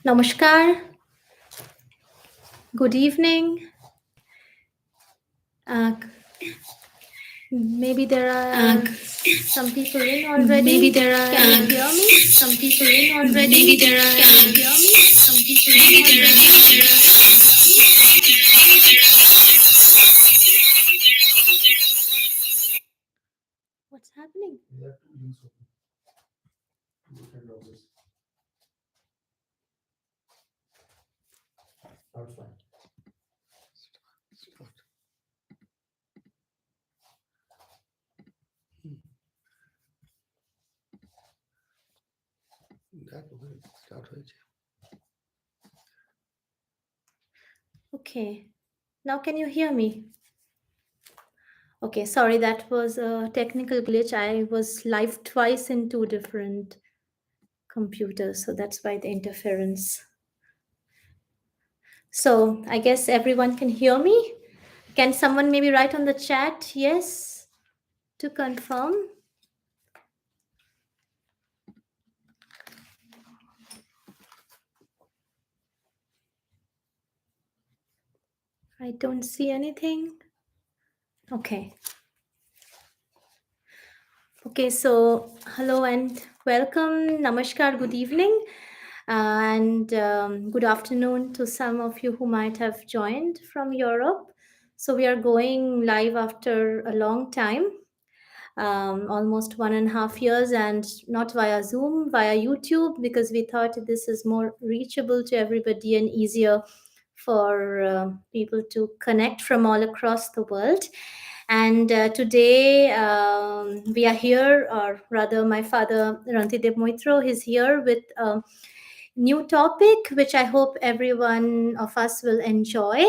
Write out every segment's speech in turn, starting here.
Namaskar. Good evening. Maybe there are some people in already. Maybe there are. Can you hear me? Some people in already. Maybe there are. Can you hear me? Some people in already. What's happening? Okay. Now can you hear me? Okay, sorry, that was a technical glitch. I was live twice in two different computers, so that's why the interference. So I guess everyone can hear me. Can someone maybe write on the chat yes to confirm? I don't see anything. Okay. Okay, so hello and welcome. Namaskar, good evening. And good afternoon to some of you who might have joined from Europe. So we are going live after a long time, almost 1.5 years, and not via Zoom, via YouTube, because we thought this is more reachable to everybody and easier for people to connect from all across the world. And today we are here, or rather, my father Rantidev Moitro is here with a new topic, which I hope everyone of us will enjoy.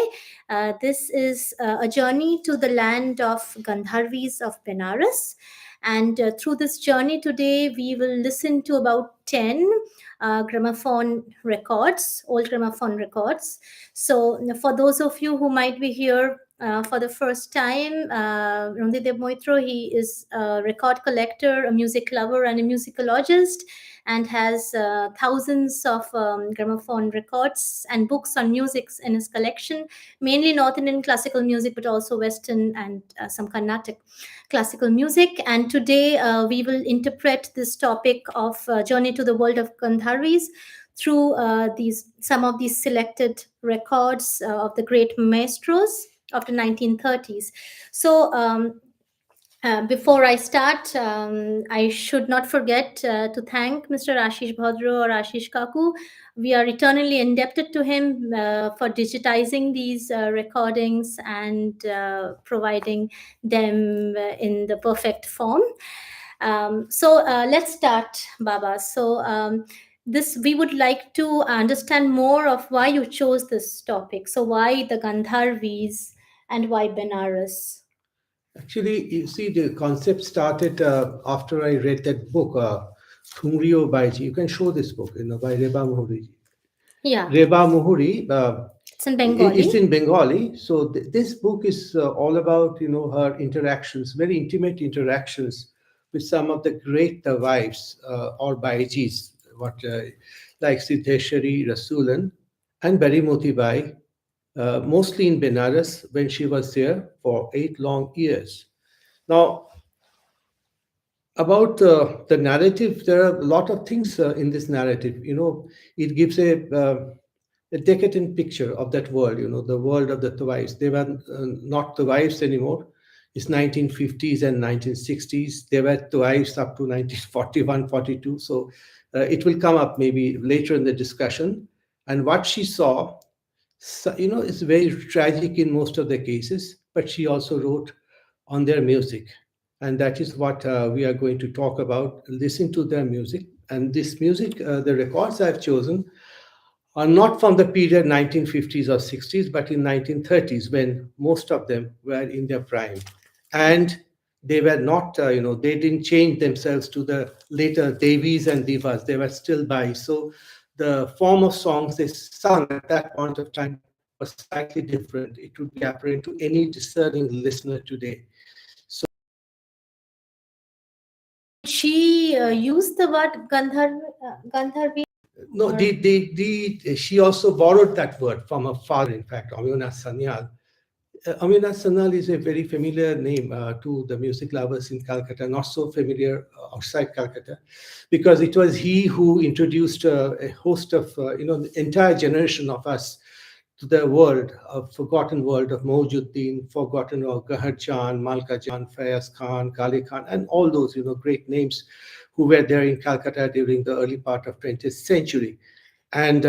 This is a journey to the land of Gandharvis of Benaras. And through this journey today, we will listen to about 10 gramophone records, old gramophone records. So, for those of you who might be here for the first time, Randidev Moitro, he is a record collector, a music lover, and a musicologist, and has thousands of gramophone records and books on music in his collection, mainly North Indian classical music, but also Western and some Carnatic classical music. And today we will interpret this topic of Journey to the World of Gandharvis through some of these selected records of the great maestros of the 1930s. So before I start, I should not forget to thank Mr. Ashish Bhadro or Ashish Kaku. We are eternally indebted to him for digitizing these recordings and providing them in the perfect form. So let's start, Baba. So this we would like to understand more of why you chose this topic. So why the Gandharvis and why Benaras? Actually, you see, the concept started after I read that book, Thumrio Baiji. You can show this book, by Reba Muhuri. Yeah. Reba Muhuri. It's in Bengali. It's in Bengali. So this book is all about, her interactions, very intimate interactions with some of the great wives or Baijis, like Siddheshwari Rasulan and Barimoti Bai, mostly in Benares when she was there for 8 long years. Now, about the narrative, there are a lot of things in this narrative. It gives a decadent picture of that world, the world of the Tawais. They were not Tawais anymore. It's 1950s and 1960s. They were Tawais up to 1941, 42. So it will come up maybe later in the discussion. And what she saw, is very tragic in most of the cases, but she also wrote on their music. And that is what we are going to talk about, listen to their music. And this music, the records I've chosen, are not from the period 1950s or 60s, but in 1930s, when most of them were in their prime. And they were not, they didn't change themselves to the later Devis and Divas. They were still by. So the form of songs they sung at that point of time was slightly different. It would be apparent to any discerning listener today. So she used the word Gandharvi? No, or she also borrowed that word from her father, in fact, Amyona Sanyal. Amina Sanal is a very familiar name to the music lovers in Calcutta, not so familiar outside Calcutta, because it was he who introduced a host of, the entire generation of us to the world, a forgotten world of Mawjuddin, forgotten of Gahar Jan, Malka Jan, Fayaz Khan, Gali Khan, and all those, great names who were there in Calcutta during the early part of 20th century. And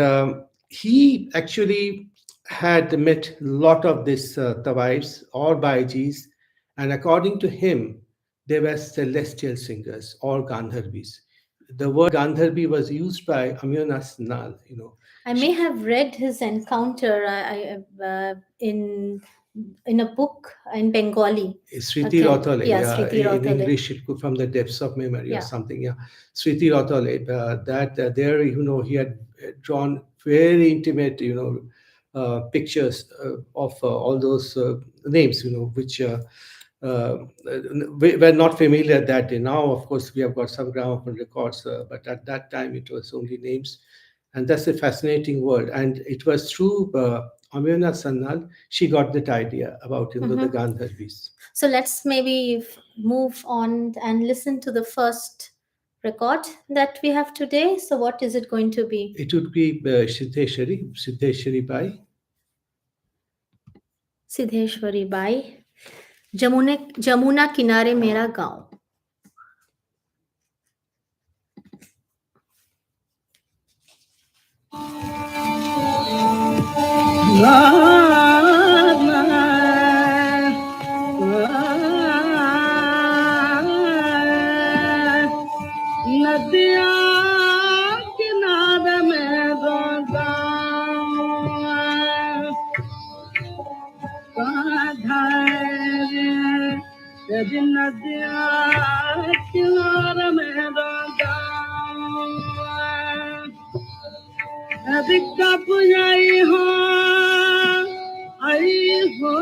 he actually had met a lot of these Tawais or Baijis, and according to him, they were celestial singers or Gandharvis. The word Gandharvi was used by Amyona Nal, I may have read his encounter in a book in Bengali. Sriti Okay, Rothole, yeah, yeah, Sriti in Rothole. English, it could from the depths of memory or Yeah. something. Yeah, Sriti Rothole. That there, he had drawn very intimate, pictures of all those names, which we were not familiar that day. Now, of course, we have got some gramophone records, but at that time, it was only names, and that's a fascinating world. And it was through Amyona Sannal she got that idea about the Mm-hmm. Gandharvis. So let's maybe move on and listen to the first record that we have today. So what is it going to be? It would be Siddheshwari Bai. Siddheshwari by Jamuna किनारे मेरा गांव. नदिया किनारे में दो यदि नदिया किनारे में दो यदि कब आई हो आई हो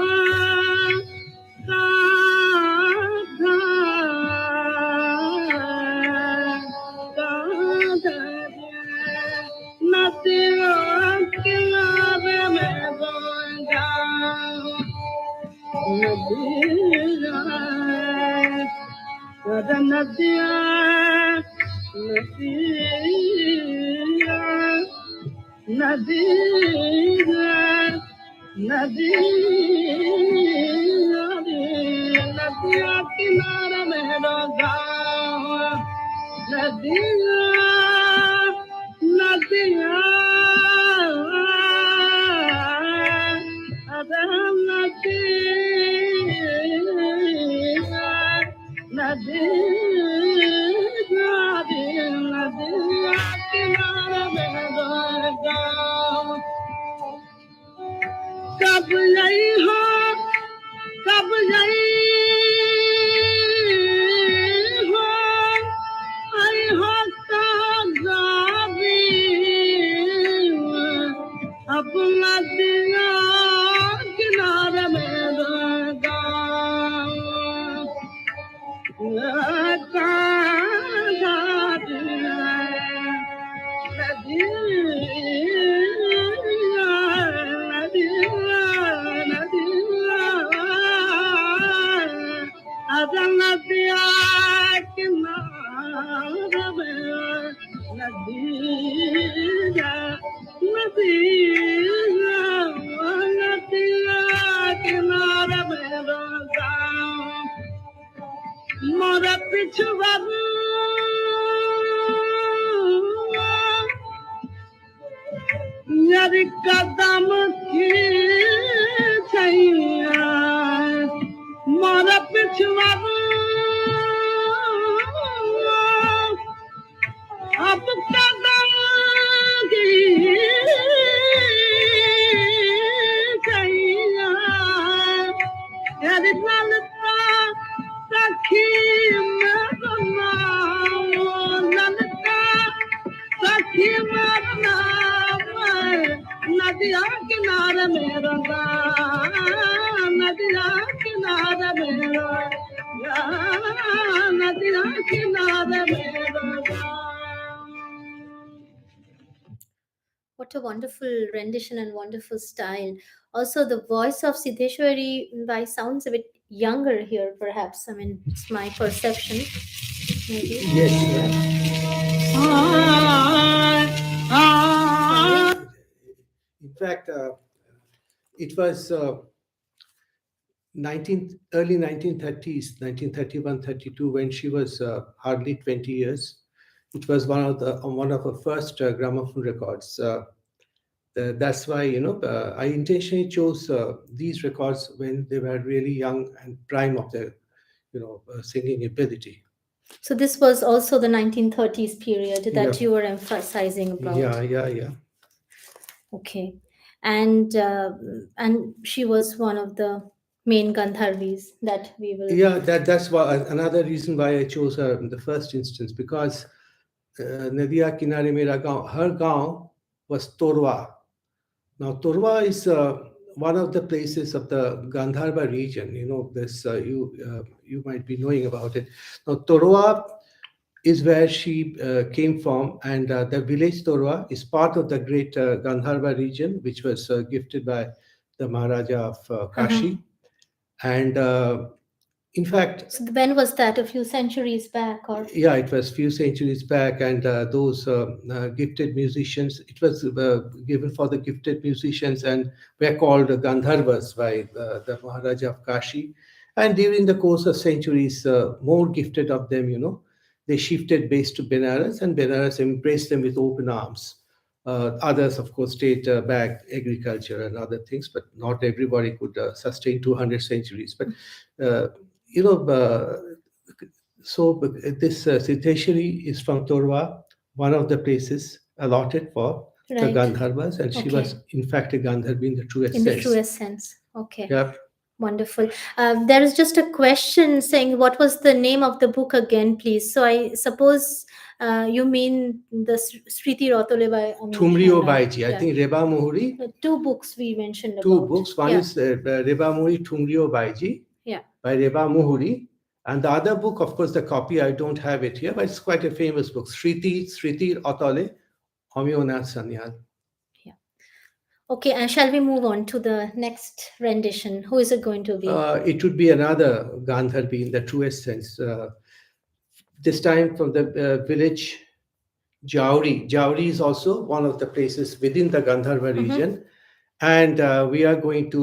नदिया नदी नदी नदिया किनारा मेरा गाँव नदिया नदिया अरे नदिया नदी नदिया किनारा मेरा गाँव कब यही हो कब यही हो आई हो काबी अपना दिया किनारे में मोरा पिछु बाबू मेरी कदम की छैया मोरा पिछु बाबू अब कदम की छैया मेरी ललता सखी मरना ललता सखी मरना नदिया What a wonderful rendition and wonderful style. Also, the voice of Siddheshwari Bai sounds a bit younger here, perhaps. I mean, it's my perception, maybe. Yes. Sorry. In fact, it was early 1930s, 1931, 32, when she was hardly 20 years. It was one of her first gramophone records. That's why I intentionally chose these records when they were really young and prime of their singing ability. So this was also the 1930s period Yeah, that you were emphasizing about. yeah. Okay, and she was one of the main Gandharvis that we will. Yeah, that's why another reason why I chose her in the first instance, because Nadia Kinare Mera Gaon, her gaon was Torwa. Now, Torwa is one of the places of the Gandharva region. This you might be knowing about it. Now, Torwa is where she came from, and the village Torwa is part of the great Gandharva region, which was gifted by the Maharaja of Uh-huh. Kashi. And in fact, So when was that? A few centuries back, or? yeah, it was few centuries back, and those gifted musicians. It was given for the gifted musicians, and were called Gandharvas by the Maharaja of Kashi. And during the course of centuries, more gifted of them, they shifted base to Benaras, and Benaras embraced them with open arms. Others, of course, stayed back agriculture and other things, but not everybody could sustain 200 centuries. But uh, you know. This Siddheshwari is from Torwa, one of the places allotted for the Right. Gandharvas, and she Okay. was in fact a Gandharvi in the truest In the sense. truest sense. Okay. Yeah. Wonderful. There is just a question saying, what was the name of the book again, please? So I suppose you mean the Sriti Rotole by Amit Thumrio Khanna. Baiji. I think Reba Mohuri, Two books we mentioned two about. books. One Yeah. is Reba Mohuri Thumrio Baiji Yeah. by Reba Mohuri. And the other book, of course, the copy, I don't have it here, but it's quite a famous book. Sriti Otole, Omionath Sanyal. Yeah. Okay, and shall we move on to the next rendition? Who is it going to be? It would be another Gandharvi in the truest sense. This time from the village Jauri. Jauri is also one of the places within the Gandharva region. And we are going to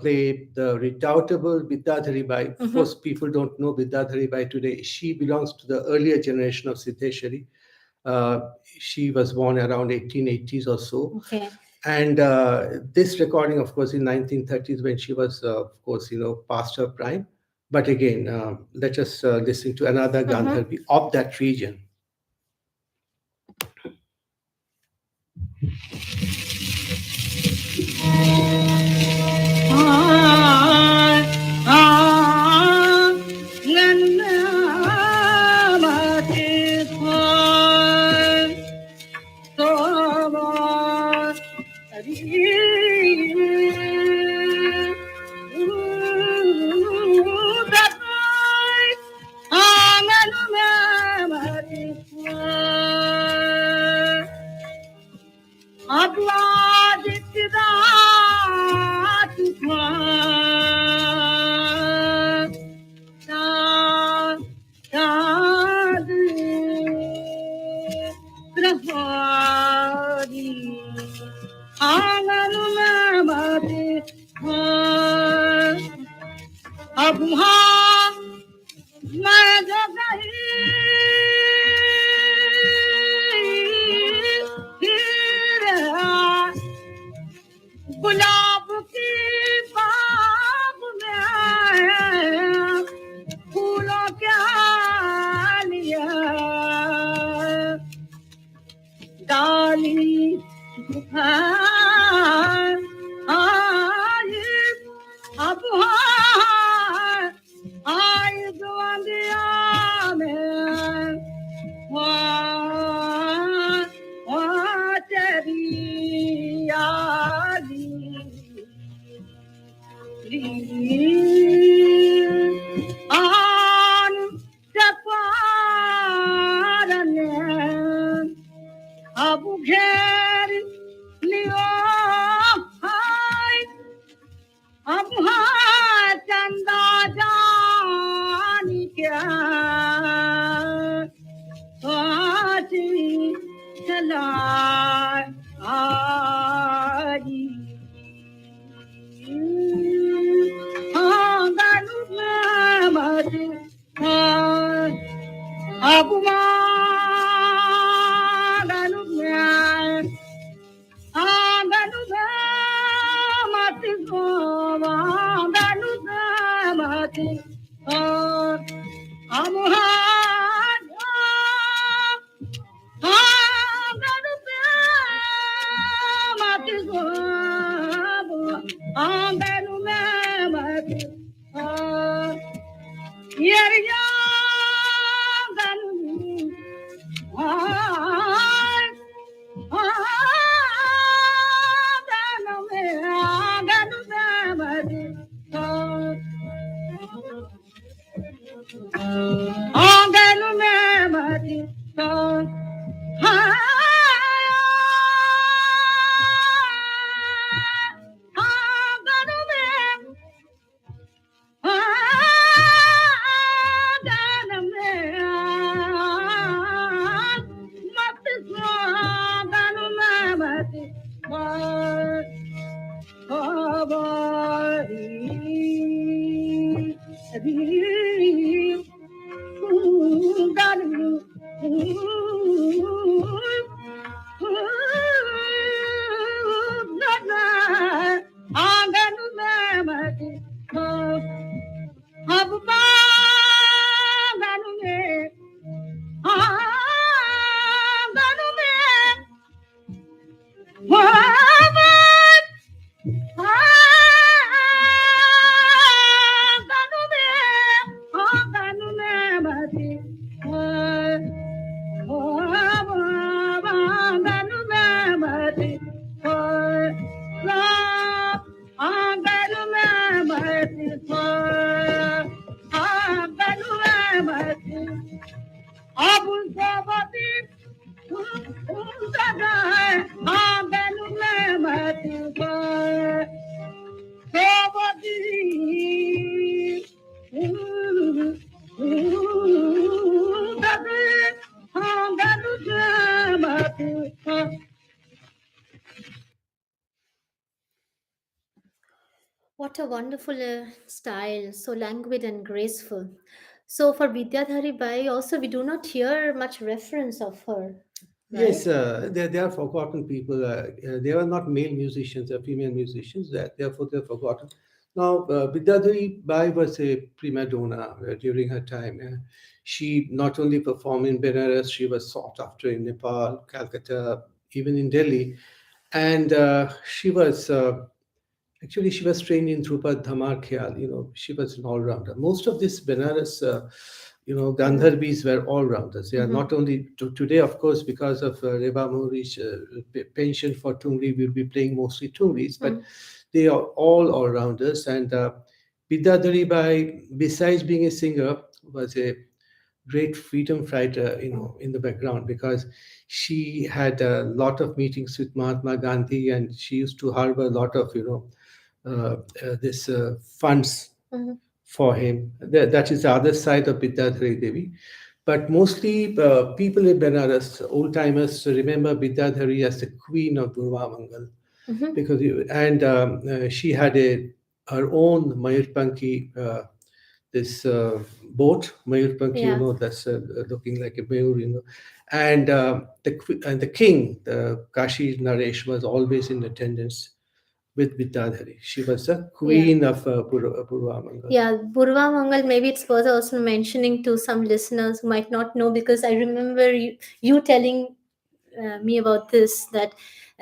play the redoubtable Vidyadhari Bai. Of course, people don't know Vidyadhari Bai today. She belongs to the earlier generation of Siddheshwari. She was born around 1880s or so. Okay. And this recording, of course, in 1930s when she was, of course, past her prime. But again, let us listen to another Gandharvi of that region. गुलाब की बाग में फूलों क्या लिया डाली आई अब आई दुआंदिया में तेरी आन जपारन अब घेर What a wonderful style, so languid and graceful. So for Vidyadhari Bai, also we do not hear much reference of her, Yes, right? they are forgotten people. They are not male musicians, they are female musicians. Therefore, they're forgotten. Now, Vidyadhari Bai was a prima donna during her time. She not only performed in Benares, she was sought after in Nepal, Calcutta, even in Delhi. And she was trained in Drupad Dhamar Khyal. She was an all-rounder. Most of these Benares, Gandharvis were all-rounders. They are Mm-hmm. not only today, of course, because of Reba Muri's penchant for Tungri, we'll be playing mostly Tungris, but they are all all-rounders. And Vidyadhari Bai, besides being a singer, was a great freedom fighter, in the background, because she had a lot of meetings with Mahatma Gandhi, and she used to harbor a lot of, this funds Mm-hmm. for him. That is the other side of Vidyadhari Devi. But mostly people in Benares, old timers, remember Vidyadhari as the queen of Durvamangal, Mm-hmm. because she had her own Mayurpanki, this boat, Mayurpanki, Yeah. that's looking like a Mayur, and the king, the Kashi Naresh, was always in attendance with Vidyadhari. She was the Yeah. queen of Purvamangal. Yeah, Burva Mangal, maybe it's worth also mentioning to some listeners who might not know, because I remember you telling me about this, that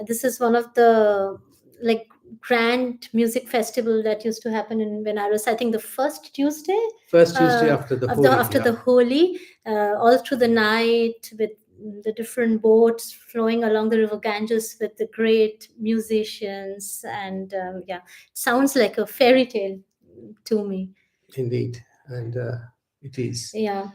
this is one of the like grand music festival that used to happen in Benares. I think the first Tuesday First Tuesday after the of the Holi, after the Holi, all through the night with the different boats flowing along the river Ganges with the great musicians, and yeah, it sounds like a fairy tale to me. indeed, and it is. Yeah.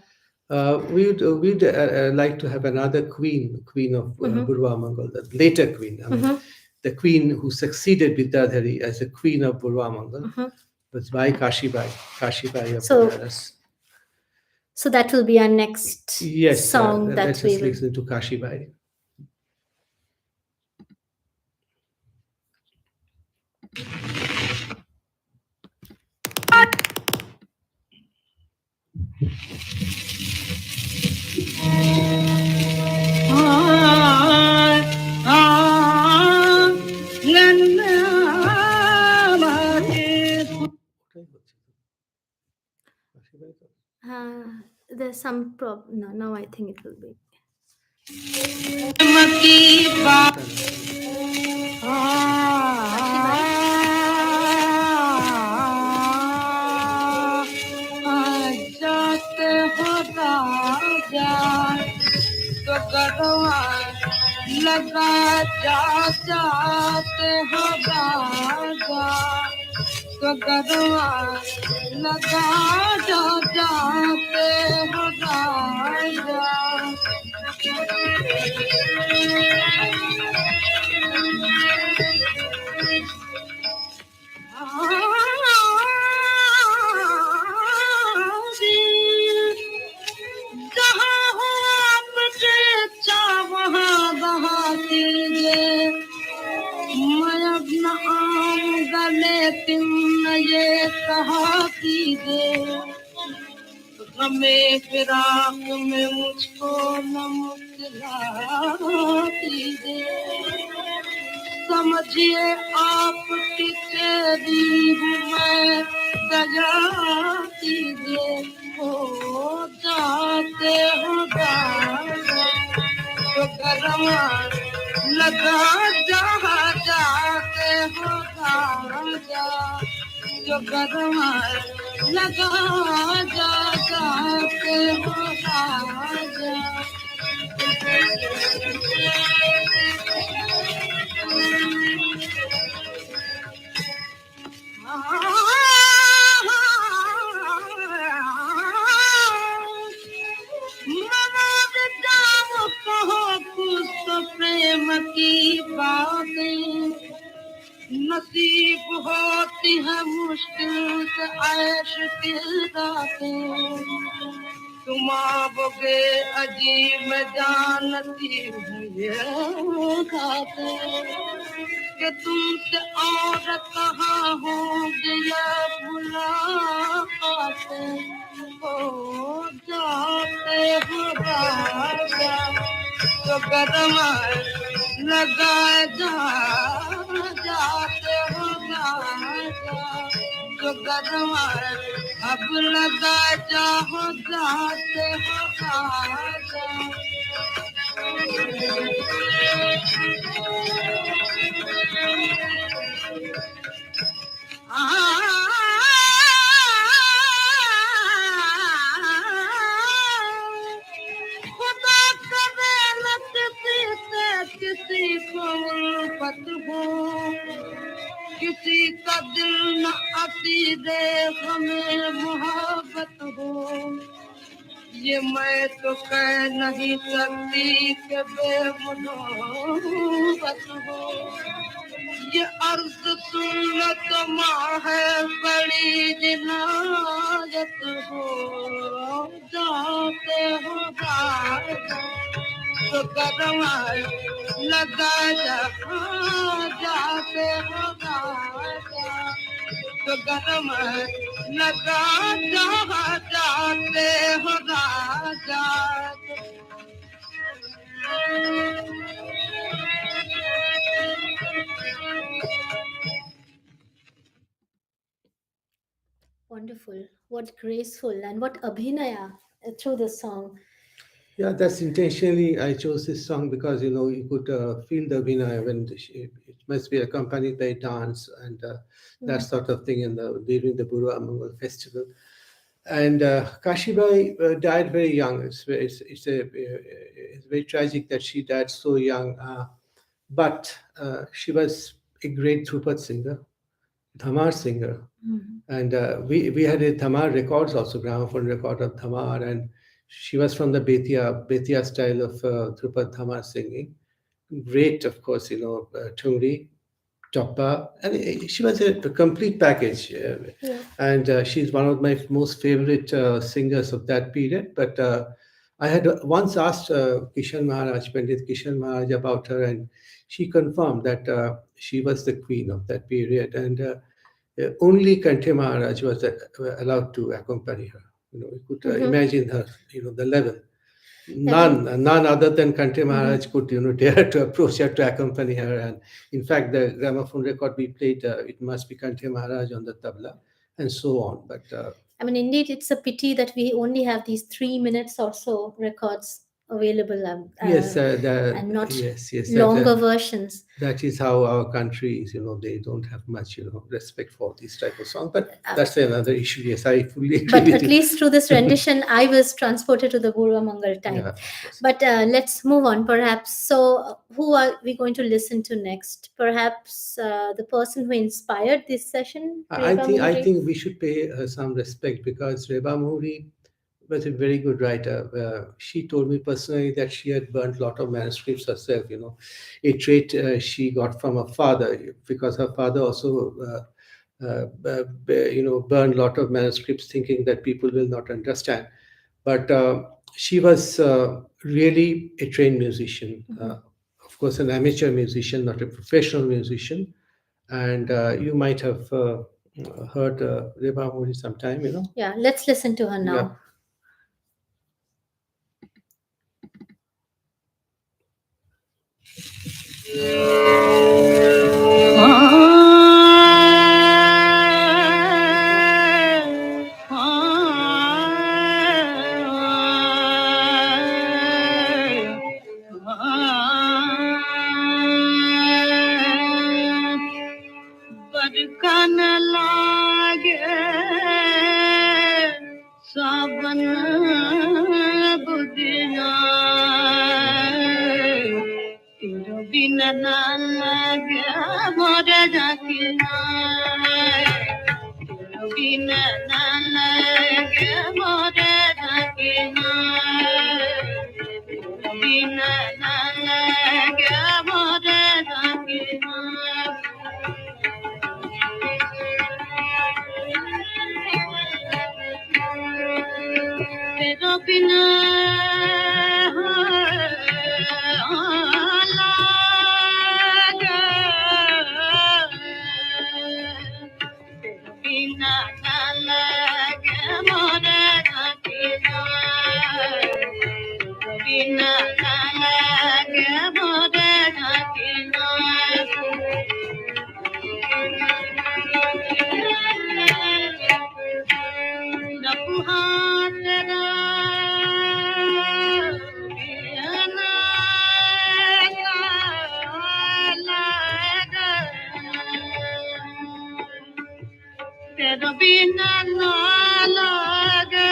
We'd like to have another queen of Mm-hmm. Purvamangal, the later queen. I mean, Mm-hmm. the queen who succeeded Vidyadhari as the queen of Purvamangal Mm-hmm. was Bai Kashibai, Kashibai of So Benares. so that will be our next Yes, song that let we us will. listen to Kashibai. There's some problem. No, no, I think it will be. हमें फिराक में मुझको नमक दीजिए समझिए आपकी तेरी हूँ मैं दया कीजिए हो जाते हो गाना तो गरम लगा जहाँ जाते हो गाना जो गरम लगा जा जाते हो गाना प्रेम की बातें नसीब होती है मुश्किल से ऐश की रातें तुम आओगे अजीब जानती हूँ ये बातें कि तुमसे और कहाँ होंगे ये मुलाकातें हो जाते हो राजा तो कदम लगा जा जाते हो राजा तो कदम अब लगा जाओ जाते हो राजा खुदा करे न किसी से किसी को उल्फत हो किसी का दिल न अती दे हमें मोहब्बत हो ये मैं तो कह नहीं सकती कि बेमुहब्बत हो ये अर्ज सुन्नत माँ है बड़ी जिनायत हो जाते हो राजा तो कदम लगा जा जाते हो राजा तो कदम लगा जा जाते हो राजा Wonderful. What graceful and what abhinaya through the song. Yeah, that's intentionally I chose this song because you could feel the vinaya when it must be accompanied by dance and that sort of thing during the Buru Amangal festival. And Kashibai died very young. It's very tragic that she died so young. But she was a great Dhrupad singer, Dhamar singer. And we had a Dhamar records also, gramophone record of Dhamar, and she was from the Betia style of Dhrupad Dhamar singing. Great, of course, Tungri, Choppa, and she was a complete package. Yeah. And she's one of my most favorite singers of that period. But I had once asked Kishan Maharaj, Pandit Kishan Maharaj, about her, and she confirmed that she was the queen of that period. And only Kanthe Maharaj was allowed to accompany her. You could imagine her, the level. None other than Kante Maharaj could, dare to approach her to accompany her. And in fact, the gramophone record we played, it must be Kante Maharaj on the tabla, and so on. But I mean, indeed, it's a pity that we only have these 3 minutes or so records available yes, and not yes, longer versions. that is how our country is. They don't have much, respect for this type of song. But that's another issue. Yes, I fully agree But with at you. least through this rendition, I was transported to the Guru Mangal time. Yeah, of course. But let's move on, perhaps. So, who are we going to listen to next? Perhaps the person who inspired this session, I Reba think I Mohri? think we should pay her some respect because Reba Mohri was a very good writer. She told me personally that she had burnt a lot of manuscripts herself. A trait she got from her father because her father also, burned a lot of manuscripts, thinking that people will not understand. But she was really a trained musician. Of course, an amateur musician, not a professional musician. And you might have heard Reba Mohri sometime. Yeah, let's listen to her now. Yeah. बरकन लागे सावन बुदिया तेरो बिन ना लागे मोर जाकिया तेरो बिन ना लागे मोर जाकिया तेरो बिन ना लागे मोर जाकिया तेरो बिना लागे तेरो बिना ना लागे मोरे जाकिया तेरो बिना ना लागे मोरे जाकिया तेरो बिना ना लागे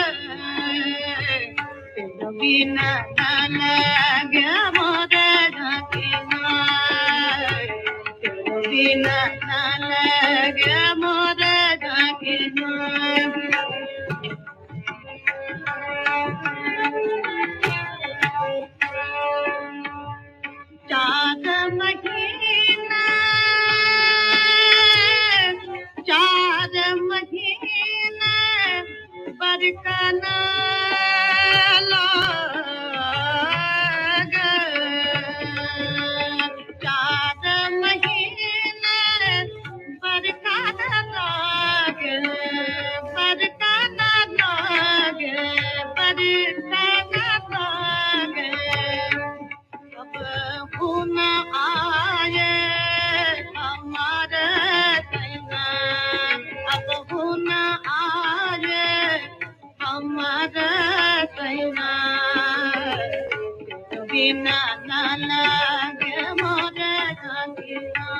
तेरो बिना ना लागे मोरे जाकिया तेरो बिना ना लागे मोरे जाकिया चाँद महीना चाँद महीना बरकन लागे चाँद महीना बरकन लागे बरकन लागे बरकन लागे अब खून आए हमारे सैना अब खून आए हमारे सैना बिना न लगे मोरे जाकिया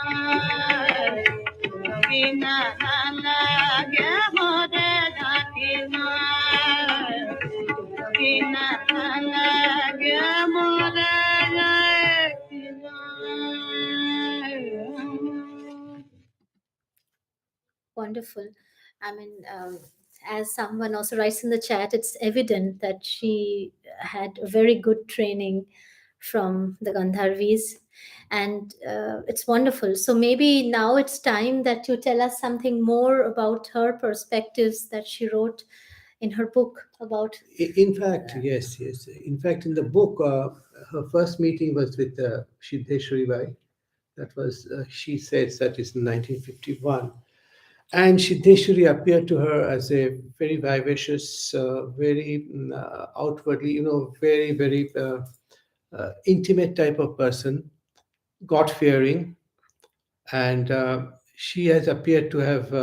बिना न लगे मोरे जाकिया बिना न लगे मोरे Wonderful. I mean, as someone also writes in the chat, it's evident that she had a very good training from the Gandharvis, and it's wonderful. So maybe now it's time that you tell us something more about her perspectives that she wrote in her book about. In fact, yes, yes. In fact, in the book, her first meeting was with Siddheshwari Bai. That was, she says that is in 1951. And Siddheshwari appeared to her as a very vivacious, very outwardly, very, very intimate type of person, God fearing. And she has appeared to have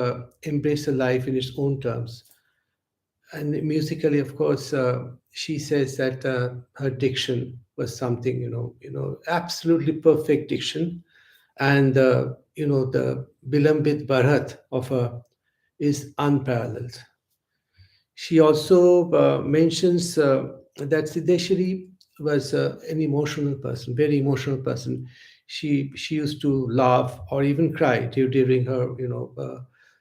embraced her life in its own terms. And musically, of course, she says that her diction was something, absolutely perfect diction. And, the Bilambit Bharat of her is unparalleled. She also mentions that Siddheshwari was an emotional person, very emotional person. She used to laugh or even cry during her,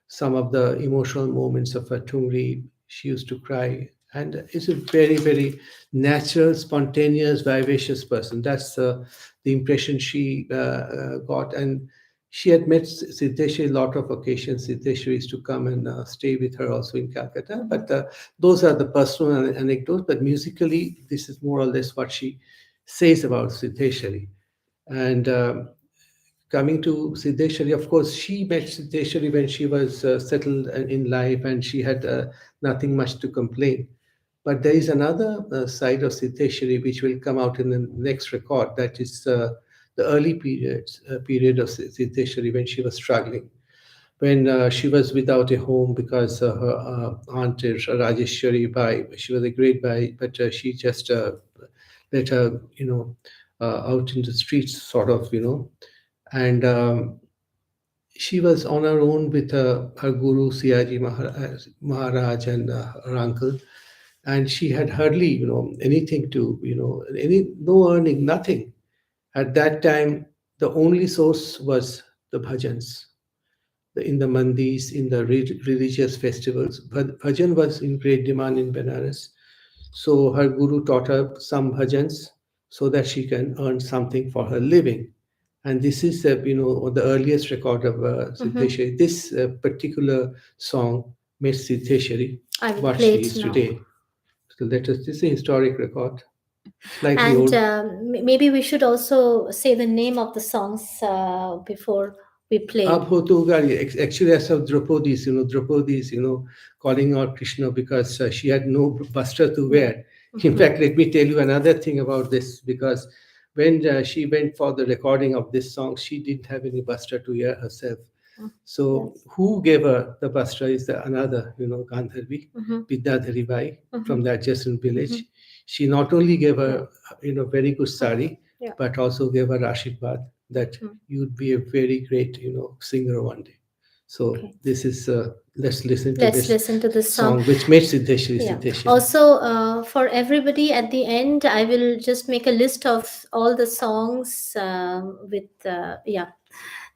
some of the emotional moments of her Tungri. She used to cry, and is a very, very natural, spontaneous, vivacious person. That's the impression she got, and she had met Siddheshwari a lot of occasions. Siddheshwari used to come and stay with her also in Calcutta. But those are the personal anecdotes. But musically, this is more or less what she says about Siddheshwari. And coming to Siddheshwari, of course, she met Siddheshwari when she was settled in life and she had nothing much to complain. But there is another side of Siddheshwari which will come out in the next record. That is the the early period of Siddheshwari, when she was struggling, when she was without a home because her aunt Rajeshwari Bai, she was a great Bai, but she just let her, out in the streets, sort of, and she was on her own with her guru Siaji Maharaj and her uncle, and she had hardly, anything to, any no earning, nothing. At that time, the only source was the bhajans in the mandis, in the religious festivals. But bhajan was in great demand in Benares. So her guru taught her some bhajans so that she can earn something for her living. And this is, the earliest record of Siddheshwari. This particular song made Siddheshwari I will what play she it is now. today. So this is a historic record, slightly And old. maybe we should also say the name of the songs before we play it. Abhotogari, actually, as of Draupadi's, calling out Krishna because she had no vastra to wear. In fact, let me tell you another thing about this, because when she went for the recording of this song, she didn't have any vastra to wear herself. So Yes. who gave her the bastra is the another, Gandharvi, Mm-hmm. Vidyadhari Bai Mm-hmm. from the adjacent village. She not only gave Yeah. her, very good sari, Yeah. but also gave her Ashirwad that you'd be a very great, singer one day. So Okay. this is, let's listen to Let's this listen to this song. song, which made Siddheshwari Yeah. Siddheshwari. Also, for everybody at the end, I will just make a list of all the songs with,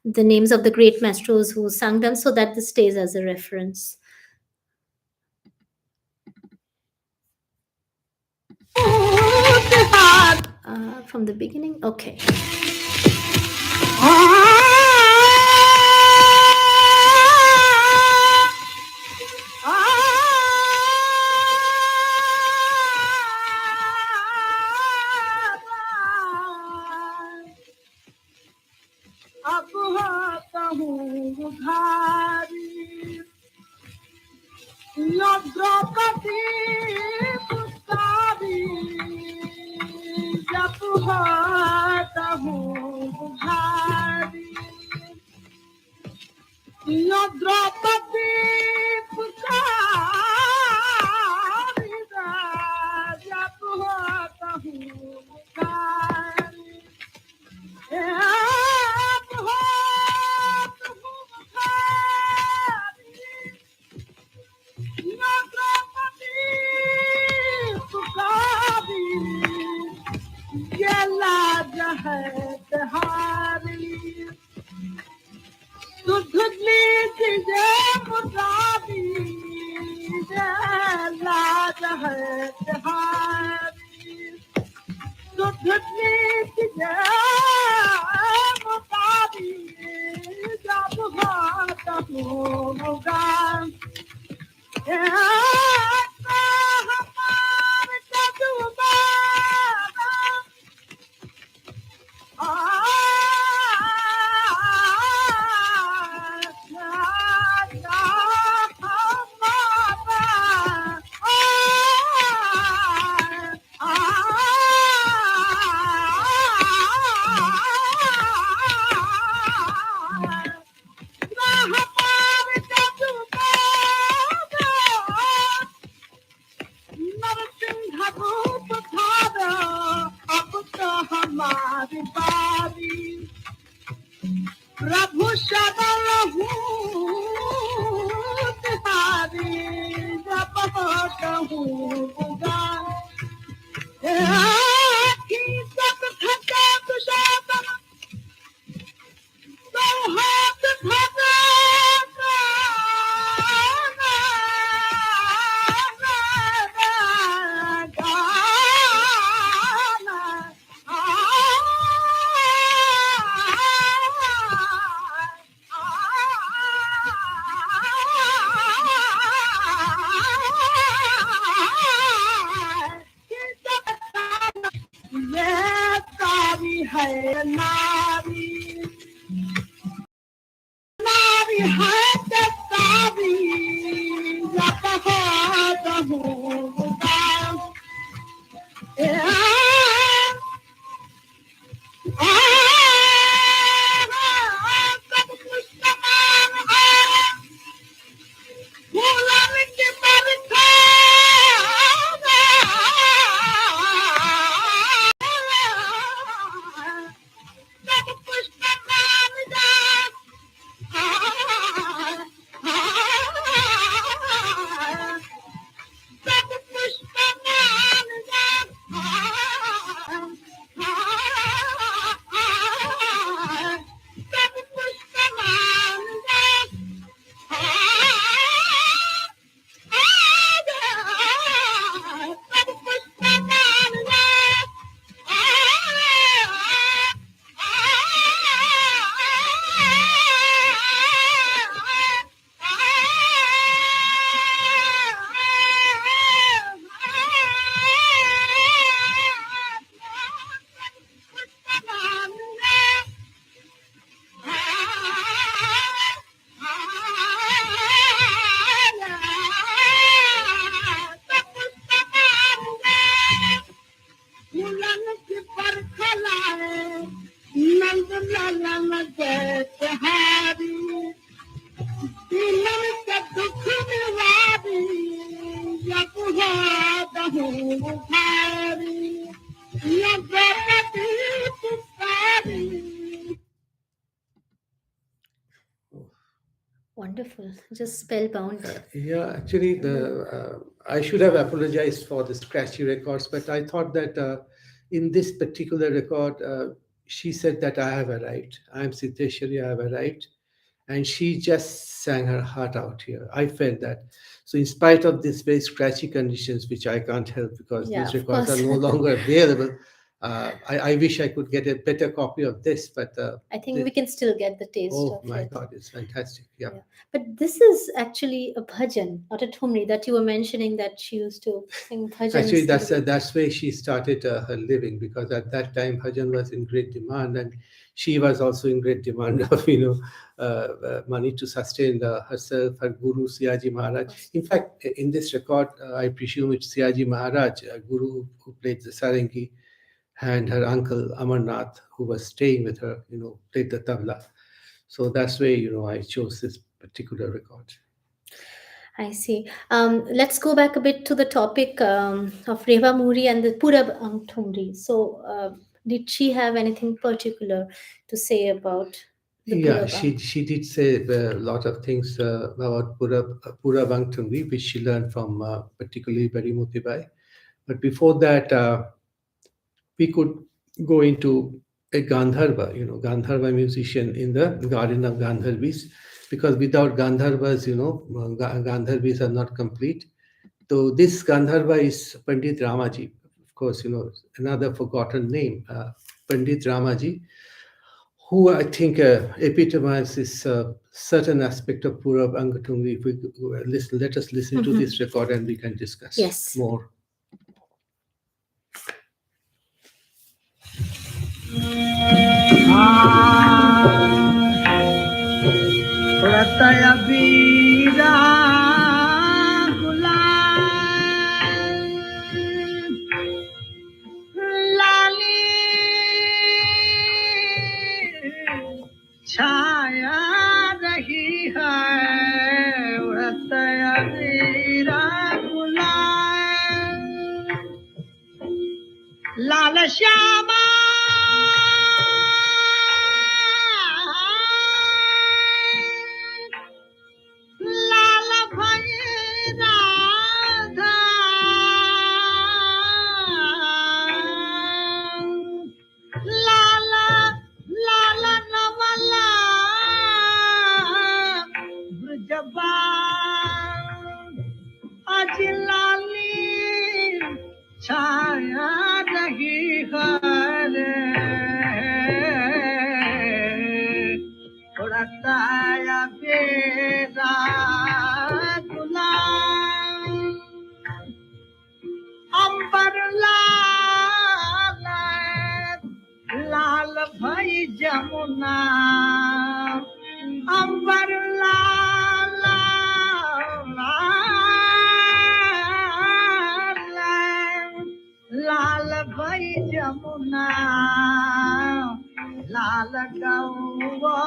the names of the great maestros who sang them so that this stays as a reference. From the beginning? Okay. अब होता हूँ उधारी न द्रौपदी पुकारी जब होता हूँ उधारी न द्रौपदी पुकारी जब होता हूँ उधारी हमारी बारी प्रभु शरण हूँ तिहारी जब कहूँ गुगान सब खटे दुशासन तो हाथ खटे है नारी नारी है तारी जब la la la Hari, Dilan ka dukh niwari, ya puha dahu hari, ya gati pukari. Wonderful, just spellbound. Yeah, actually, I should have apologized for the scratchy records, but I thought that in this particular record, she said that I have arrived. I'm Siddheshwari, I have arrived, and she just sang her heart out here. I felt that. So, in spite of these very scratchy conditions, which I can't help because Yeah, these of records are course. no longer available, I wish I could get a better copy of this, but I think this, we can still get the taste oh of my it. God, it's fantastic. Yeah. Yeah. But this is actually a bhajan, not a thumri that you were mentioning that she used to sing Actually, bhajans to the people. that's where she started her living because at that time bhajan was in great demand, and she was also in great demand of money to sustain herself, her guru Siaji Of Maharaj. course. In fact, in this record, I presume it's Siaji Maharaj, guru who played the sarangi, and her uncle Amarnath, who was staying with her, played the tabla. So that's where I chose this particular record. I see. Let's go back a bit to the topic of Reva Muri and the Purab Thumri. So, did she have anything particular to say about the Yeah, Purab she did say a lot of things about Pura Bangtungi, which she learned from particularly Bari Motibai. But before that, we could go into a Gandharva, Gandharva musician in the garden of Gandharvis, because without Gandharvas, Gandharvis are not complete. So this Gandharva is Pandit Ramaji, of course, another forgotten name, Pandit Ramaji, who I think epitomizes certain aspect of Purab Angatungri. If we listen, let us listen to Mhm. this record and we can discuss Yes. more. Prataya Veera Lali छाया रही है व्रत वीरा गुलाल लाल श्यामा लाल भई राधा लाल लाल नवला ब्रजबान अज लाली छाया रही है उड़ताया बेरा गुलाम अंबर लाल लाल भई जमुना अंबर लाल लाल भई जमुना लाल गौवा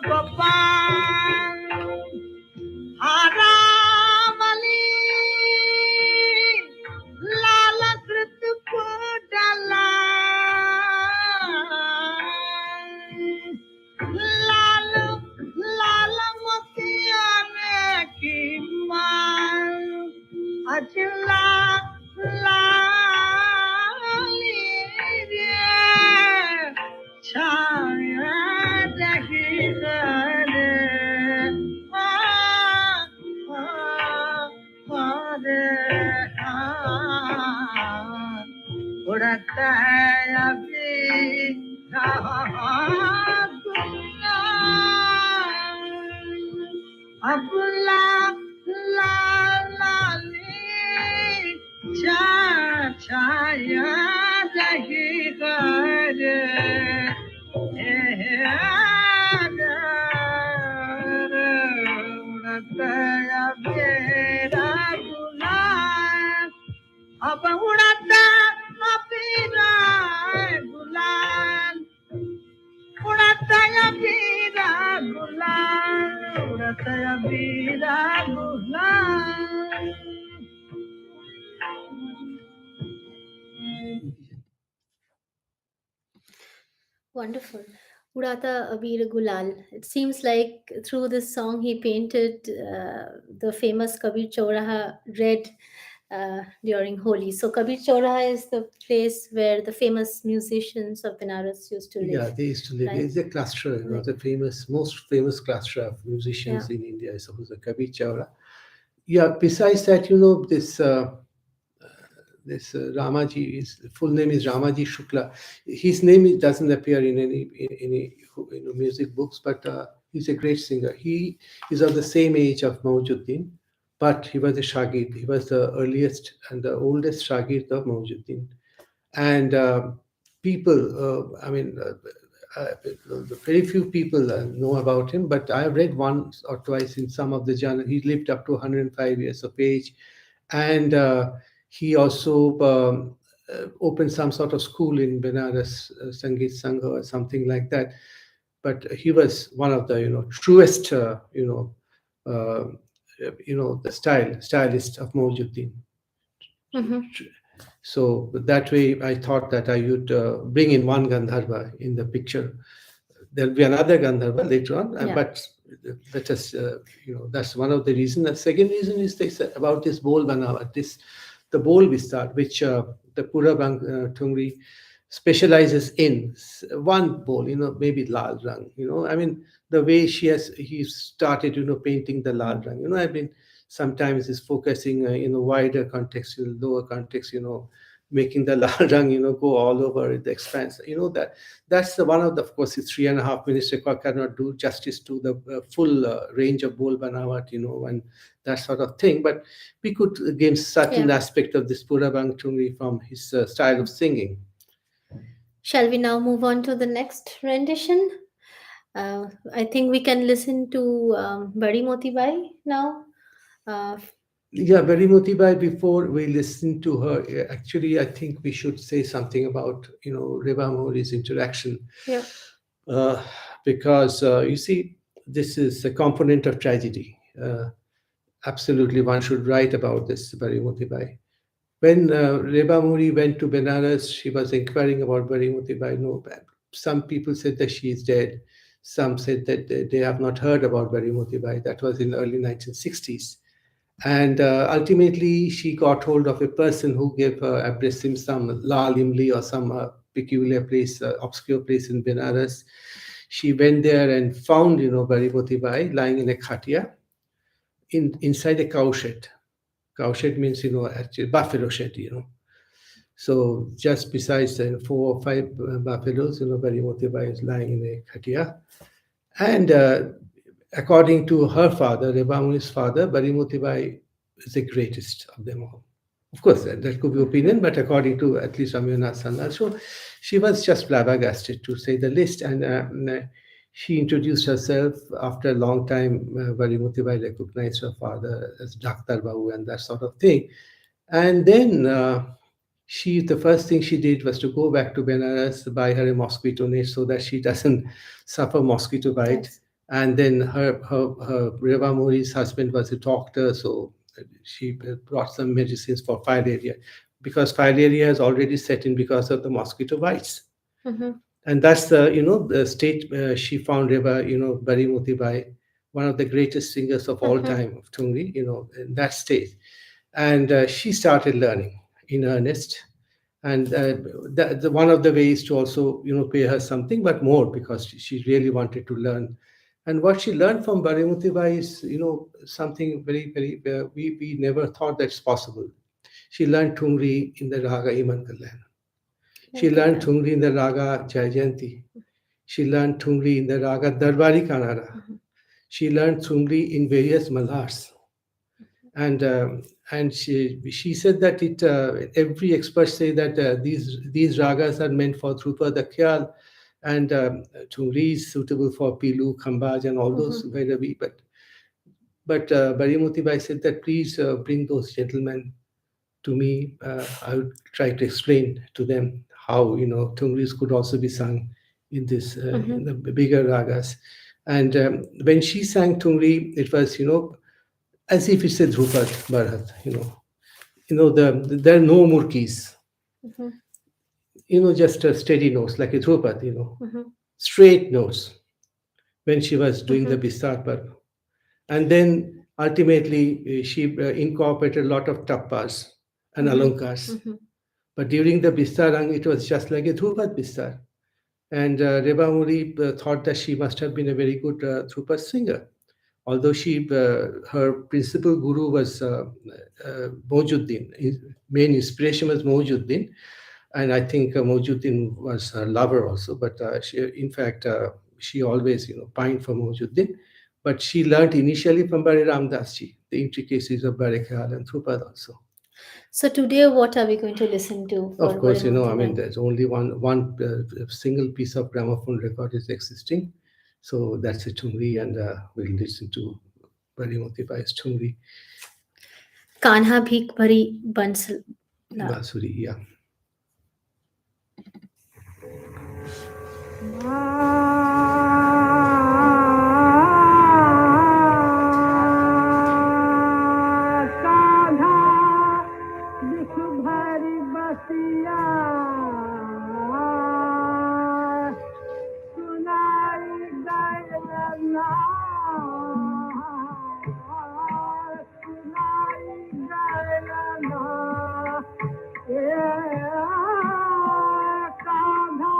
गोपाल आरामली लाल कृत पुडला लाल लाल मोतियाने की माल अजला लाली रे छाया रही रे उड़ता है अभी अबला ला लाली छाया रही घर उड़ता बेरा गुलाल अब उड़ता अपना गुलाल bira gulal, udataya bira gulal. Wonderful. Urata Abir Gulal. It seems like through this song he painted the famous Kabir Chauraha red during Holi. So Kabir Chauraha is the place where the famous musicians of Benares used to Yeah, live, they used to live. right? It's a cluster, Like, the most famous cluster of yeah. musicians in India, I suppose, the Kabir Chawla. Yeah, besides that, this Ramaji, his full name is Ramaji Shukla. His name doesn't appear in any music books, but he's a great singer. He is of the same age of Maujuddin, but he was a Shagird. He was the earliest and the oldest Shagird of Maujuddin. And people, uh, very few people know about him, but I have read once or twice in some of the journal. He lived up to 105 years of age, and he also opened some sort of school in Benares, Sangeet Sangha or something like that. But he was one of the truest uh, the stylist of Mawjuddin. Mm-hmm. So that way, I thought that I would bring in one Gandharva in the picture. There'll be another Gandharva later on, Yeah. but let us, that's one of the reasons. The second reason is this about this Bol Banavat, the Bol Vistar, which the Pura Tungri specializes in. One bowl, maybe Lal Rang, I mean, the way he started, painting the Lal Rang, I've been sometimes is focusing, wider context, lower context, making the Lal Rang, go all over the expanse, that's the one of the, of course, it's 3.5 minutes record cannot do justice to the full range of Bol Banawat, and that sort of thing. But we could gain certain Yeah. aspect of this Pura Bang Tungri from his style of singing. Shall we now move on to the next rendition? I think we can listen to Badi Motibai now. Uh, Yeah, Barimoti Bai, before we listen to her, actually, I think we should say something about, Reva Mori's interaction. yeah. Uh, because, you see, this is a component of tragedy. Absolutely, one should write about this, Barimoti Bai. When Reba Muri went to Benares, she was inquiring about Barimoti Bai. No, some people said that she is dead. Some said that they have not heard about Barimoti Bai. That was in early 1960s. And ultimately, she got hold of a person who gave her address him some Lal Imli or some peculiar place, obscure place in Benares. She went there and found, Barimoti Bai lying in a khatia inside a cow shed. Cow shed means, actually buffalo shed, So just besides the 4 or 5 buffaloes, Barimoti Bai is lying in a khatia. And according to her father, Rebamuni's father, Barimoti Bai is the greatest of them all. Of course, that could be opinion, but according to at least Ramayana Sanda, so she was just flabbergasted to say the least. And she introduced herself after a long time. Barimoti Bai recognized her father as Dr. Babu and that sort of thing. And then the first thing she did was to go back to Benares, buy her a mosquito net so that she doesn't suffer mosquito bite. Yes. And then her Reva Mori's husband was a doctor, so she brought some medicines for filaria because filaria has already set in because of the mosquito bites. Mm-hmm. And that's the state she found Reva, Barimoti Bai, one of the greatest singers of all Mm-hmm. time of Tungri, in that state. And she started learning in earnest. And one of the ways to also pay her something, but more because she really wanted to learn. And what she learned from Barimoti Bai is something very very we never thought that's possible. She learned Tungri in the raga Iman Kalyan. She learned Kalyan. Tungri in the raga Jaijanti. She learned Tungri in the raga Darbari Kanara. Mhm. She learned Tungri in various malars. And she said that every expert say that these ragas are meant for Dhrupa the Khyal, and Tungri is suitable for Pilu, Khambaj, and all those Mhm. Bhairavi. But Barimoti Bai said that please bring those gentlemen to me. I would try to explain to them how Tungris could also be sung in this in the Mm-hmm. bigger ragas. And when she sang Tungri, it was, as if it's a Dhrupad Bharat. There are no murkis. Mm-hmm. Just a steady notes like a Dhrupad. Mm-hmm. Straight notes when she was doing the Mm-hmm. Bistar Parv. And then ultimately she incorporated a lot of tappas and alankars. Mm-hmm. But during the Bistarang, it was just like a Dhrupad Bistar. And Reba Muri thought that she must have been a very good Dhrupad singer. Although her principal guru was Mojuddin, his main inspiration was Mojuddin, and I think Mojuddin was her lover also. But in fact, she always, pined for Mojuddin. But she learned initially from Bari Ramdas ji, the intricacies of Bari Khayal and Thrupad also. So today, what are we going to listen to Of for course, I Varimoti mean, Bhai? there's only one single piece of gramophone record is existing, so that's a Tungri, and we'll listen to Barimoti Bai's Tungri Kanha भीख भरी बंसला. Basuri. Yeah. Kanha विष भरी बसिया सुनाई गैलना सुनाई गैलना कान्हा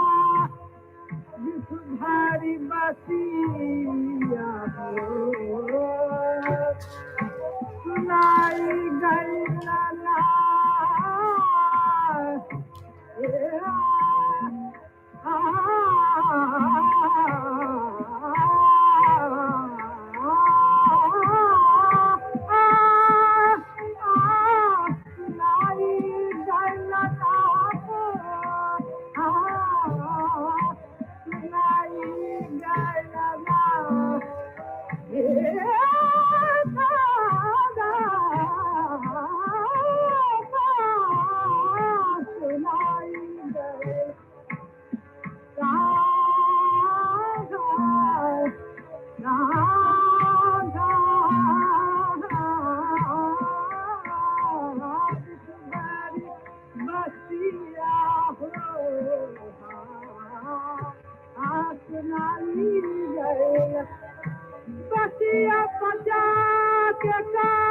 विष भरी बसिया सुनाई गैलना बसिया बचा के कान्हा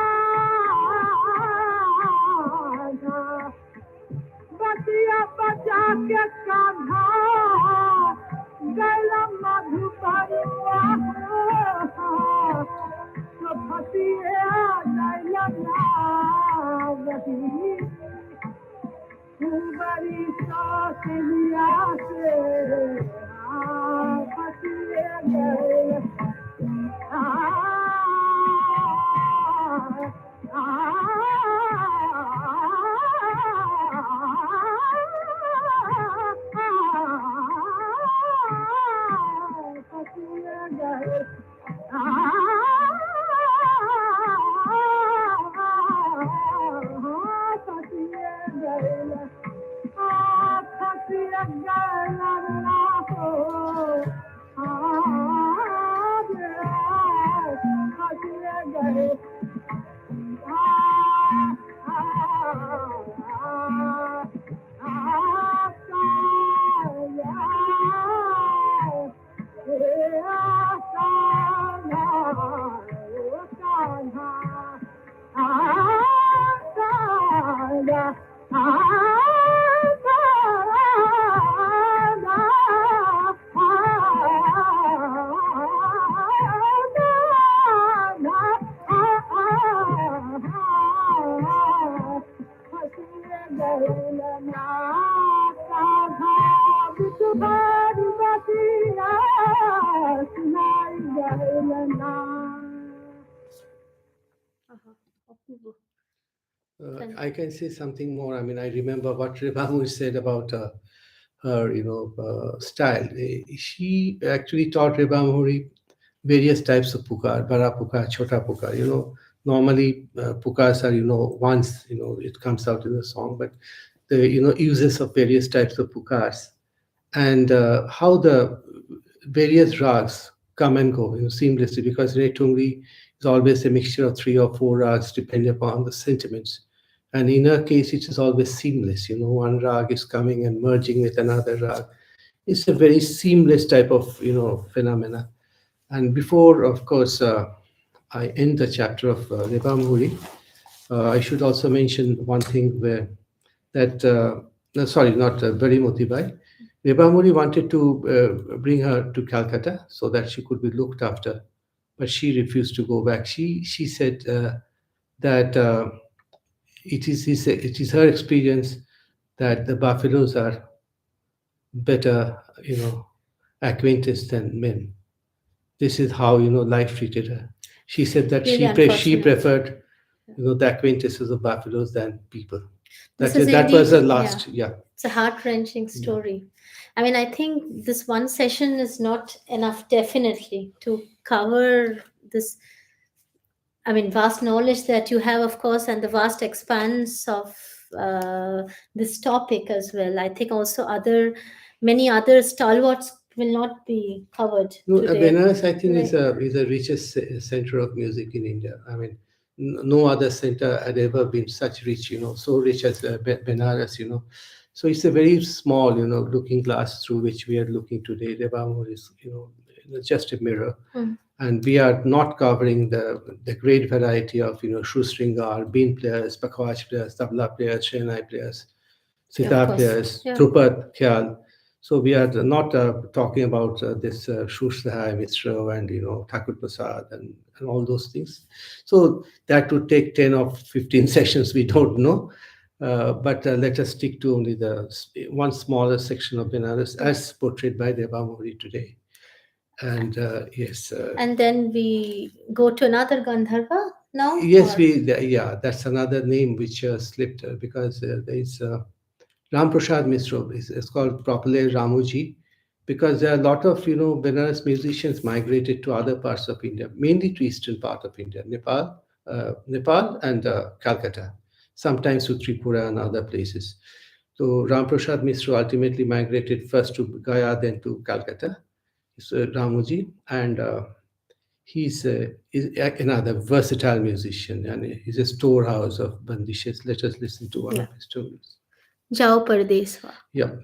बसिया बचा के कान्हा गैल मधुबरुआ तो फसिए गैलना वही बड़ी सौसलिया से फसिए गैल अपूर्व. I can say something more. I mean, I remember what Rebamu said about her, style. She actually taught Rebamuri various types of pukar, bara pukar, chota pukar. Normally pukars are, once, it comes out in the song, but the, uses of various types of pukars. and how the various rags come and go, seamlessly, because Tungri is always a mixture of three or four rags depending upon the sentiments. And in her case, it is always seamless. One rag is coming and merging with another rag. It's a very seamless type of phenomena. And before, of course, I end the chapter of Reba Muri, I should also mention one thing where that no, sorry, not Bari Motibai. Reba Muri wanted to bring her to Calcutta so that she could be looked after, but she refused to go back. She said that it is her experience that the buffaloes are better, acquaintance than men. This is how life treated her. She said that Really she unfortunate. preferred the acquaintances of buffaloes than people. This is That was indeed, the yeah, last, yeah. it's a heart-wrenching Yeah. story. I mean, I think this one session is not enough, definitely, to cover this. I mean, vast knowledge that you have, of course, and the vast expanse of this topic as well. I think also many other stalwarts will not be covered No, today. Benares, I think, Right. is the richest center of music in India. I mean, no other center had ever been such rich, so rich as Benares. So it's a very small, looking glass through which we are looking today. Devamur is, just a mirror. Mm. And we are not covering the great variety of, shoestringar, bean players, pakhwaj players, tabla players, shehnai players, Yeah, of sitar course. players, Yeah. Dhrupat, Khyal. So we are not talking about this Shushthai Mishra and Thakur Prasad and all those things. So that would take 10 or 15 sessions. We don't know, but let us stick to only the one smaller section of Benares as portrayed by Deva Mohri today. And yes, And then we go to another Gandharva now? yes, Or yeah, that's another name which slipped because there is. Ram Prasad Misra is called properly Ramuji because there are a lot of Benares musicians migrated to other parts of India, mainly to eastern part of India, Nepal and Calcutta, sometimes to Tripura and other places. So Ram Prasad Misra ultimately migrated first to Gaya, then to Calcutta. It's Ramuji, and is another versatile musician, and he's a storehouse of bandishes. Let us listen to one yeah, of his tunes. Jao Pardeswa. Yeah.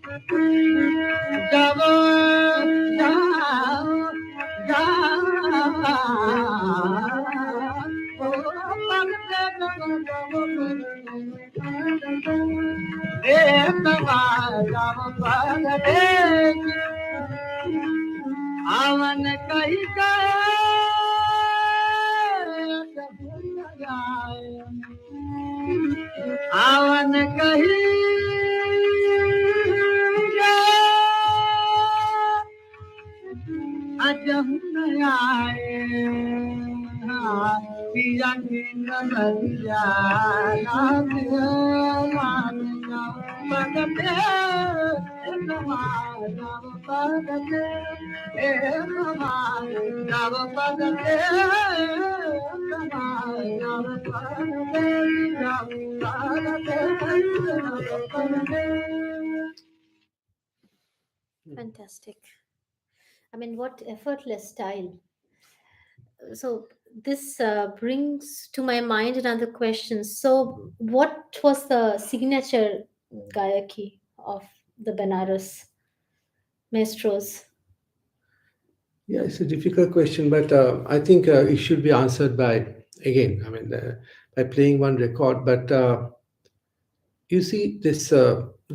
जब जाओ आवन कही आवन कही अजम आए पिया नदिया पगते पगते नव पगते Fantastic. I mean, what effortless style. So this brings to my mind another question. So, what was the signature Gayaki of the Benaras maestros? Yeah, it's a difficult question, but I think it should be answered by, again, I mean, by playing one record. But you see, there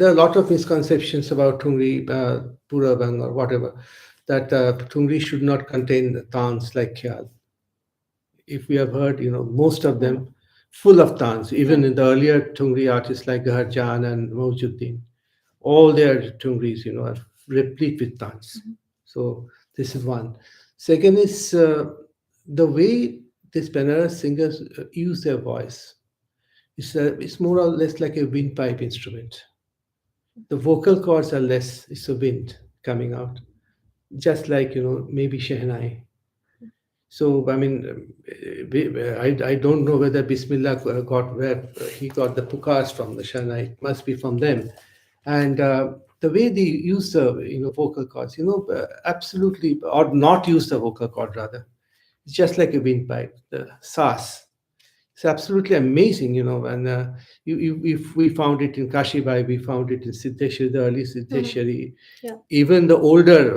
are a lot of misconceptions about Tungri, Purabang, or whatever, that Tungri should not contain tans like Khyal. If we have heard, most of Mm. them full of tans, even Yeah. in the earlier Tungri artists like Gharjan and Mawjuddin, all their Tungris, are replete with tans. Mhm. So this is one. Second is the way these Benares singers use their voice. It's more or less like a windpipe instrument. The vocal cords are less, it's a wind coming out, just like, maybe Shehnai. So, I mean, I don't know whether Bismillah got where he got the pukars from, the Shehnai. It must be from them. And the way they use the, vocal cords, absolutely, or not use the vocal cord rather. It's just like a windpipe, the sas. It's absolutely amazing, and if we found it in Kashibai, we found it in Siddheshwari, the early Mhm. Siddheshwari, Yeah. even the older,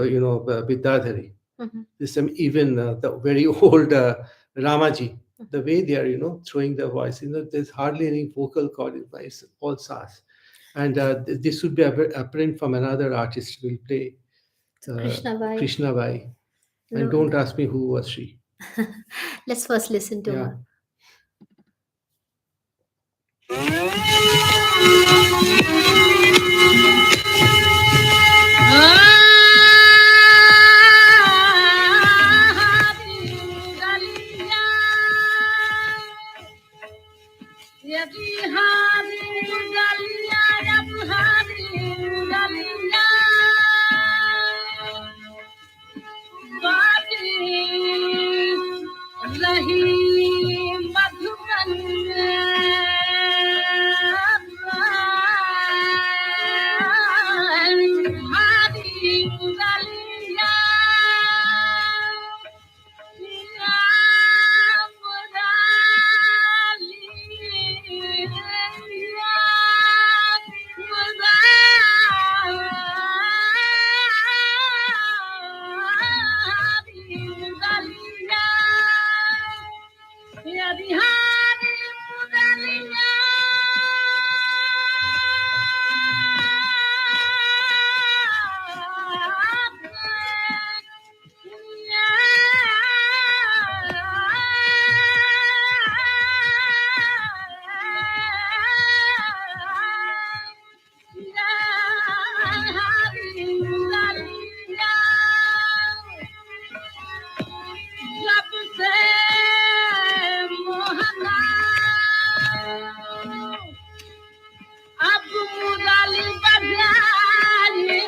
Vidyadhari, Mhm. even the very old Ramaji, Mhm. the way they are, throwing their voice, there's hardly any vocal cord, it's all sas. And this would be apparent from another artist who will play So Krishna Bai. Krishna Bai. And No, don't ask me who was she. let's first listen to Yeah. her. यदि हारी गलिया अब हारी गलिया बाकी रही मधुबन हारी गलिया बिहारी मुदलिया जब से मोहना अब मुरली बजाए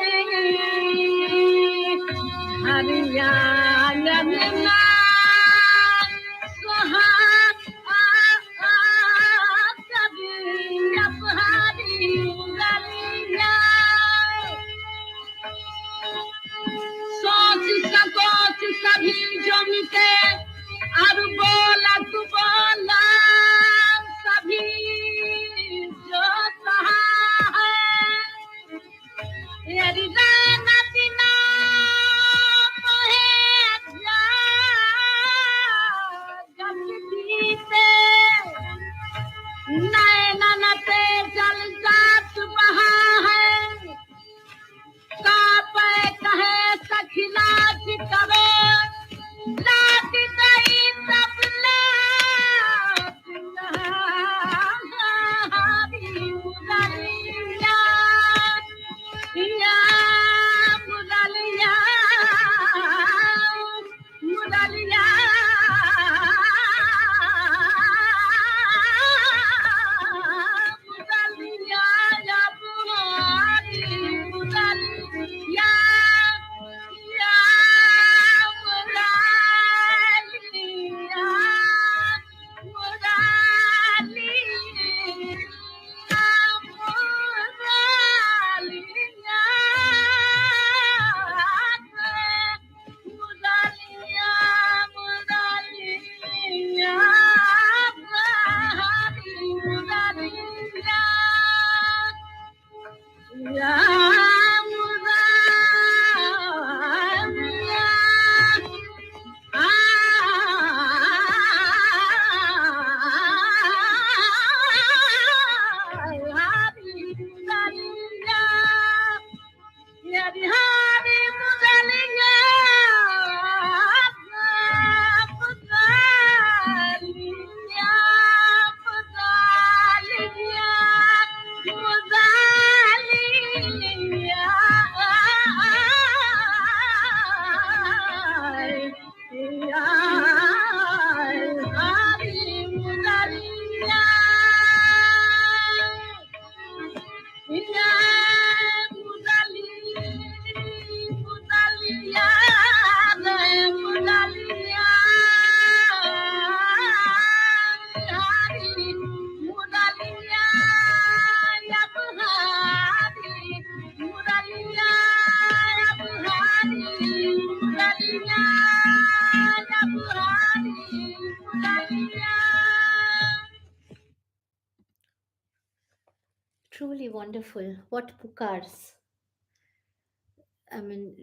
हरियाणा में ना सुहाग कभी अब हरी मुरलिया सोच सकोच सभी जमते और बोला तू बोला सभी जो कहा है Nina Mohe नैनन पे जल जात बहा है कापे कहे सखिलाज करे लाज गई तब लाज हारी मुदलिया या मुदलिया मुदलिया मुदलिया या बुहारी मुदलिया या Mudaliar Truly wonderful. What pukars? I mean,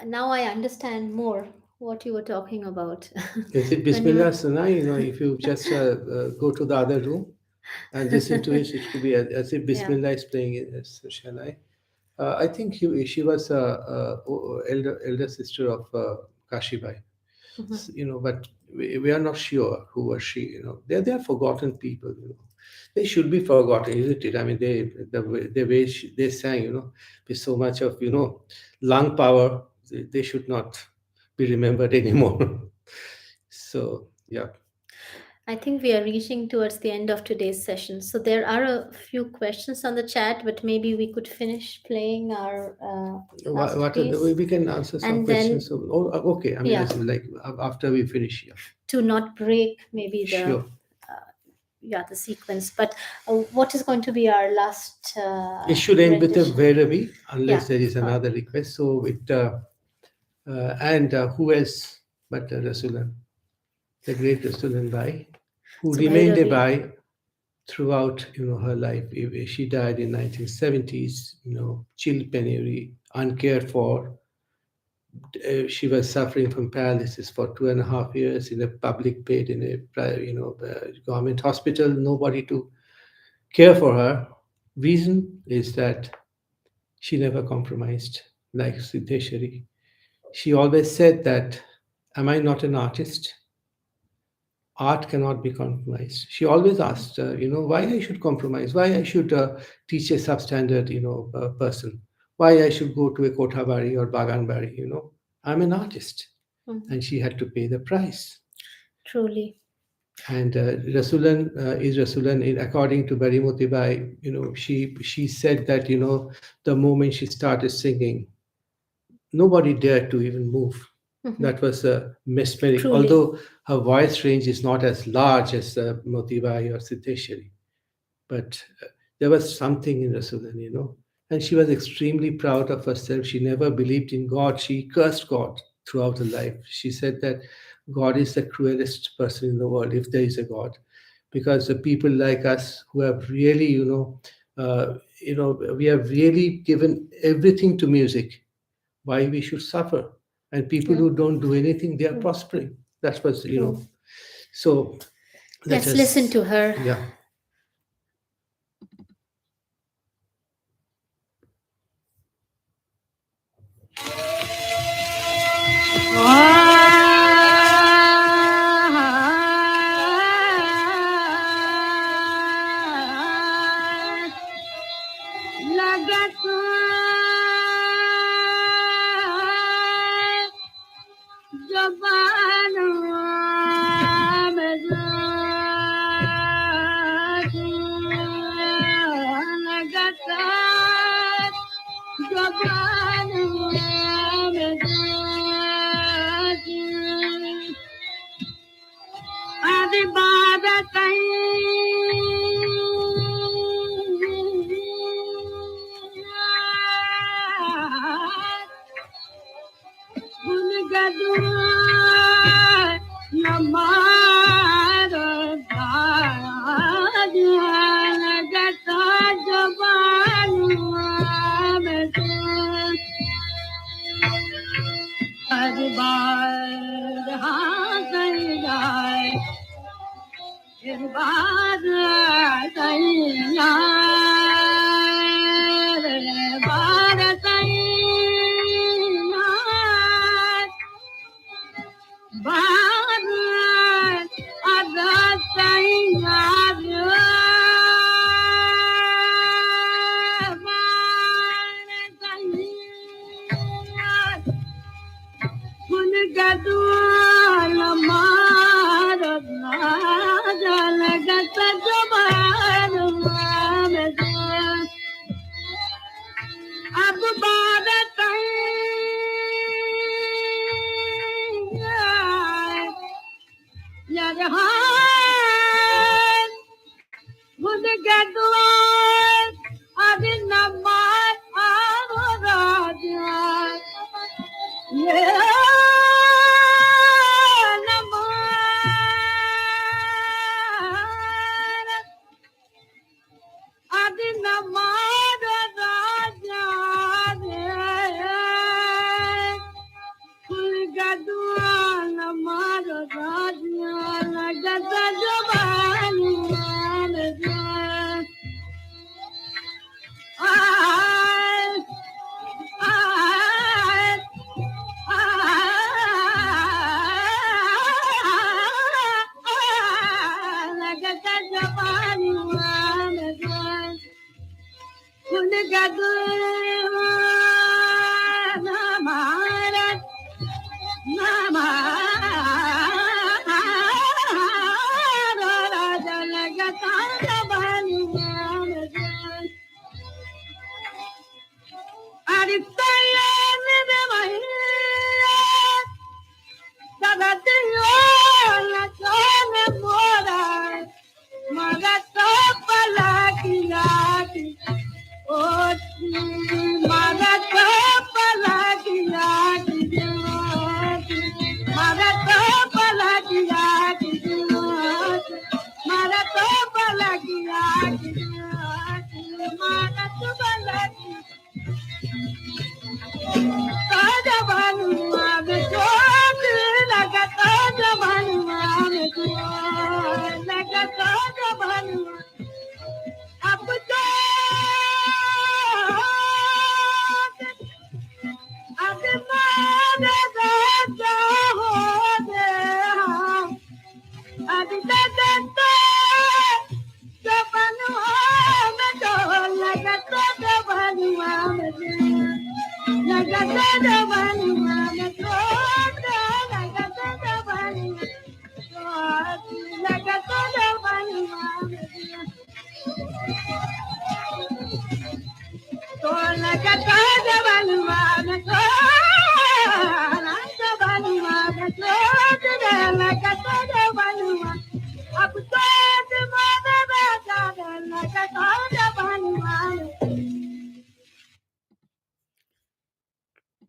now I understand more what you were talking about. Is it When you Bismillah Sana? If you just go to the other room and listen to it, it could be as if yeah. Bismillah is playing it. Shall I? I think she was elder sister of Kashibai. Mhm. But we are not sure who was she. They're forgotten people. They should be forgotten, isn't it? I mean, the way they sang, with so much of lung power, they should not be remembered anymore. So yeah. I think we are reaching towards the end of today's session. So there are a few questions on the chat, but maybe we could finish playing our last What are piece, we can answer some and then questions. Okay. I mean, yeah, as in, like after we finish, yeah. to not break maybe the Sure. yeah, the sequence. But what is going to be our last It should end with a rendition? Vairavi Yeah, unless there is another request. So and who else but Rasulan, the great Rasulan Bai, who so remained a Bhairavi. Bai throughout her life. She died in 1970s, chill penury, uncared for. She was suffering from paralysis for 2.5 years in a public bed in a government hospital. Nobody to care for her. Reason is that she never compromised like Siddheshwari. She always said that, am I not an artist? Art cannot be compromised. She always asked, why I should compromise, why I should teach a substandard, person, why I should go to a Kothabari or Baganbari, I'm an artist. Mhm. And she had to pay the price. Truly. And Rasulan is Rasulan. According to Barimoti Bai, she said that the moment she started singing, nobody dared to even move. Mhm. That was mesmeric. Truly. Although her voice range is not as large as Motibai or Siddheshwari, but there was something in Rasulan, And she was extremely proud of herself. She never believed in God. She cursed God throughout her life. She said that God is the cruelest person in the world, if there is a God, because the people like us who have really, We have really given everything to music. Why we should suffer? And people Yeah. who don't do anything, they are True. prospering. That's what's, True. so let Let's listen us, to her. yeah.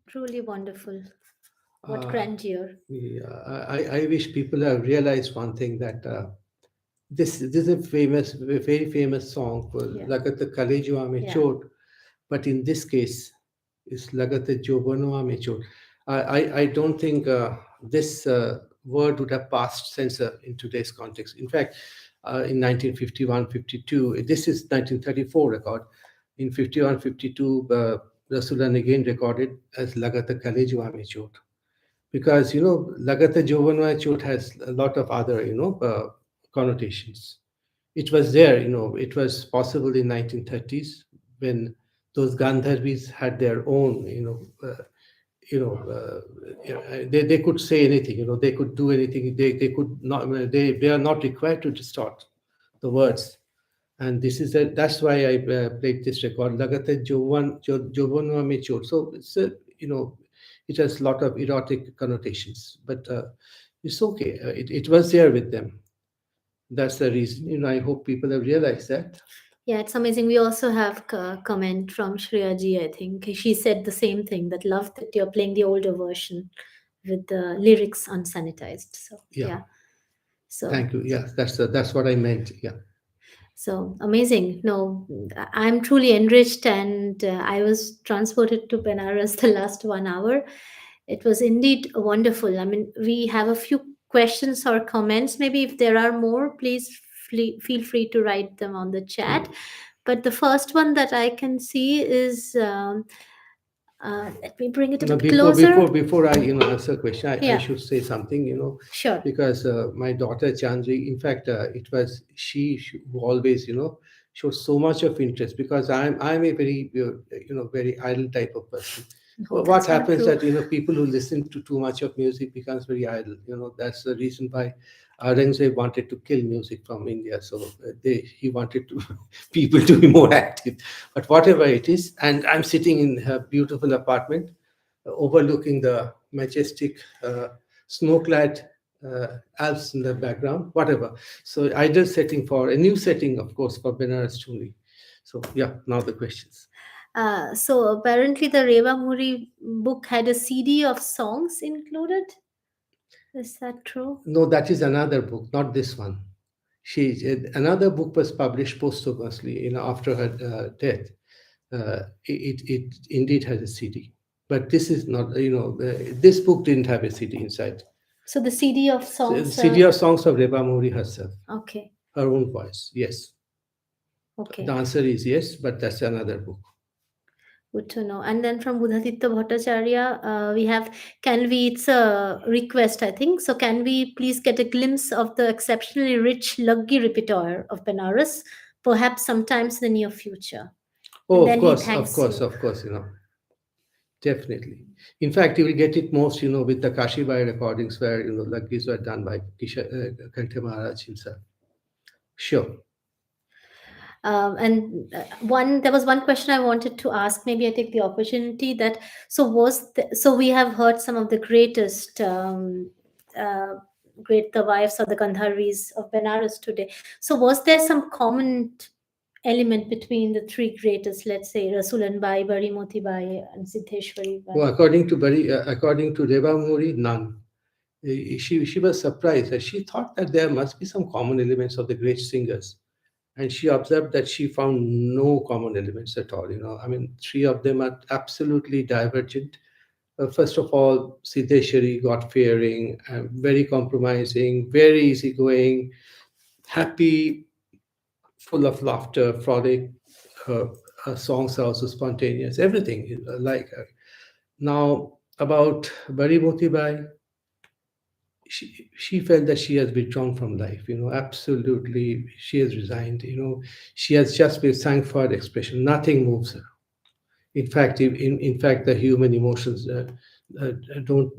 Truly wonderful. What uh, grandeur. yeah, I wish people have realized one thing, that this is a famous, very famous song for Yeah. Lagat Kaleju Ame Yeah. Chot, but in this case, it's Lagat Jobano Ame Chot. I don't think this word would have passed censor in today's context. In fact, in 1951, 52, this is 1934 record. In 51, 52, Rasulan again recorded as Lagata Kaleju Ame Chot, because Lagata Jovanwa Chot has a lot of other connotations. It was there, it was possible in 1930s when those Gandharvis had their own, they could say anything, they could do anything, they could not, they are not required to distort the words. And that's why I played this record, Lagate Jovan Mature. So it has a lot of erotic connotations, but it's okay. It was there with them. That's the reason. I hope people have realized that. Yeah, it's amazing. We also have a comment from Shreya ji, I think. She said the same thing, that love that you're playing the older version with the lyrics unsanitized. So, Yeah. yeah. So, Thank you. Yeah, that's what I meant. Yeah. so amazing. No, I'm truly enriched, and I was transported to Benares the last 1 hour. It was indeed wonderful. I mean, we have a few questions or comments. Maybe if there are more, please feel free to write them on the chat. But the first one that I can see is, let me bring it a No, bit before closer. before before I answer a question, I Yeah, should say something, sure. because my daughter Chandri, in fact, it was she who always showed so much of interest, because I'm a very very idle type of person. No, What that's not happens true. that people who listen to too much of music becomes very idle. That's the reason why Aurangzeb wanted to kill music from India. So he wanted to people to be more active. But whatever it is, and I'm sitting in her beautiful apartment overlooking the majestic snow-clad Alps in the background, whatever. So ideal setting for a new setting, of course, for Benares Chuni. So yeah, now the questions. So apparently, the Reva Muri book had a CD of songs included. Is that true? No, that is another book, not this one. Another book was published posthumously, after her death. It indeed has a CD, but this is not. This book didn't have a CD inside. So the CD of So, songs. CD of songs of Reba Mori herself, Okay, her own voice. Yes, the okay, answer is yes, but that's another book. good to know. And then from Buddhaditya Bhattacharya, we have, can we, it's a request, I think. So can we please get a glimpse of the exceptionally rich Laggi repertoire of Benares, perhaps sometimes in the near future? Oh, And of then he course, of thanks course, you. of course. Definitely. In fact, you will get it most, with the Kashibai recordings where Laggis were done by Kante Maharaj himself. Sure. And one, there was one question I wanted to ask. Maybe I take the opportunity that, so we have heard some of the greatest uh, great Tawais or the Gandharvis of Benares today. So was there some common element between the three greatest, let's say Rasulan Bai, Bari Moti Bai, and Siddheshwari Well, Bai? according to Reba Muri, none. She was surprised, that she thought that there must be some common elements of the great singers, and she observed that she found no common elements at all. I mean, three of them are absolutely divergent. First of all, Siddheshwari, God-fearing, very compromising, very easygoing, happy, full of laughter, frolic. Her, her songs are also spontaneous. Everything like her. Now about Bari Motibai, she felt that she has withdrawn from life. Absolutely, she has resigned. She has just been thankful expression. Nothing moves her. In fact, the human emotions uh, don't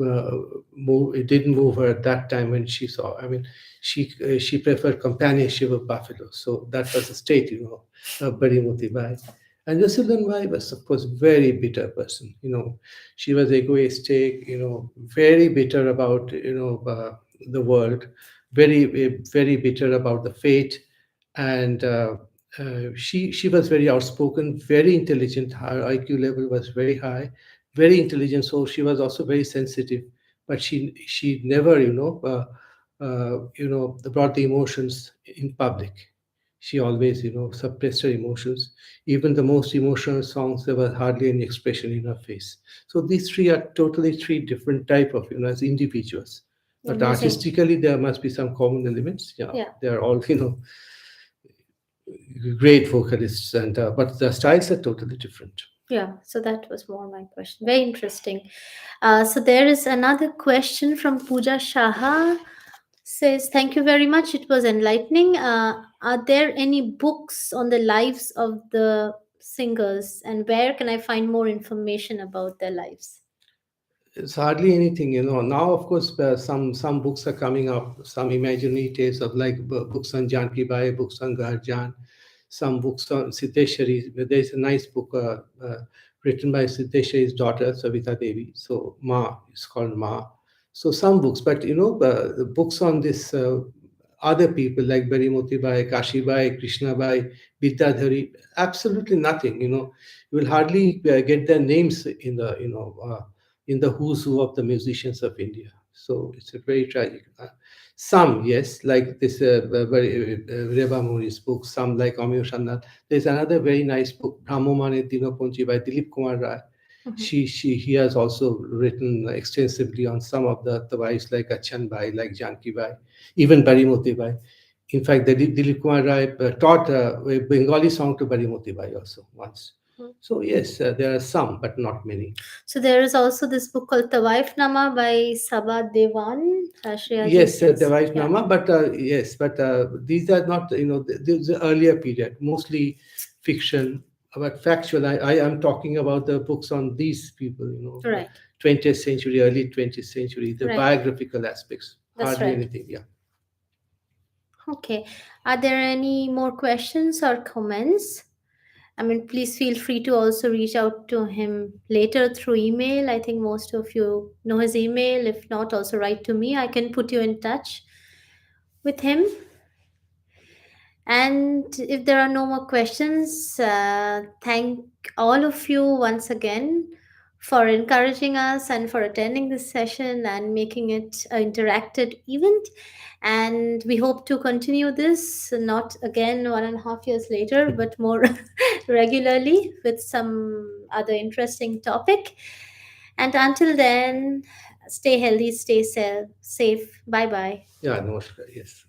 move. It didn't move her at that time when she saw. I mean, she preferred companionship of buffalo. So that was the state, of Barimoti Bai. And Yasudan Bai was, of course, very bitter person. She was egoistic. Very bitter about the world. Very bitter about the fate, and she was very outspoken, very intelligent. Her IQ level was very high, very intelligent. So she was also very sensitive, but she never brought the emotions in public. She always, suppressed her emotions. Even the most emotional songs, there was hardly any expression in her face. So these three are totally three different type of, as individuals. But Amazing. artistically, there must be some common elements. Yeah, Yeah. they are all, great vocalists, and but the styles are totally different. Yeah, so that was more my question. Very interesting. So there is another question from Pooja Shaha. Says, thank you very much. It was enlightening. Are there any books on the lives of the singers, and where can I find more information about their lives? It's hardly anything, now of course some books are coming up, some imaginary tales of like books on Janki Bai, books on Garjan, some books on Siddheshwari. There's a nice book written by Siddheshwari's daughter Savita Devi, so Ma, it's called Ma. So some books, but the books on this other people like Barimoti Bai, Kashi Bai, Krishna Bai, Vidyadhari, absolutely nothing. You will hardly get their names in the who's who of the musicians of India. So it's a very tragic. Some, yes, like this Reba Mori's book, some like Amir Shandal. There's another very nice book, Brahmomane Dinoponchi by Dilip Kumar Rai. Mhm. He has also written extensively on some of the Tawais like Achan Bai, like Janki Bai, even Barimoti Bai. In fact, Dilip Kumar Rai taught a Bengali song to Barimoti Bai also once. Mhm. So yes, there are some, but not many. So there is also this book called Tawaif Nama by Sabah Devan. Shreyaji Yes, the says, wife yeah, Nama, but yes, but these are not, the earlier period, mostly fiction, but factual. I am talking about the books on these people, right, 20th century, early 20th century, the right. biographical aspects, That's hardly right. anything. Yeah. Okay. Are there any more questions or comments? I mean, please feel free to also reach out to him later through email. I think most of you know his email. If not, also write to me. I can put you in touch with him. And if there are no more questions, thank all of you once again for encouraging us and for attending this session and making it an interactive event. And we hope to continue this not again 1.5 years later, but more regularly with some other interesting topic. And until then, stay healthy, stay safe. Bye bye. Yeah, no, yes.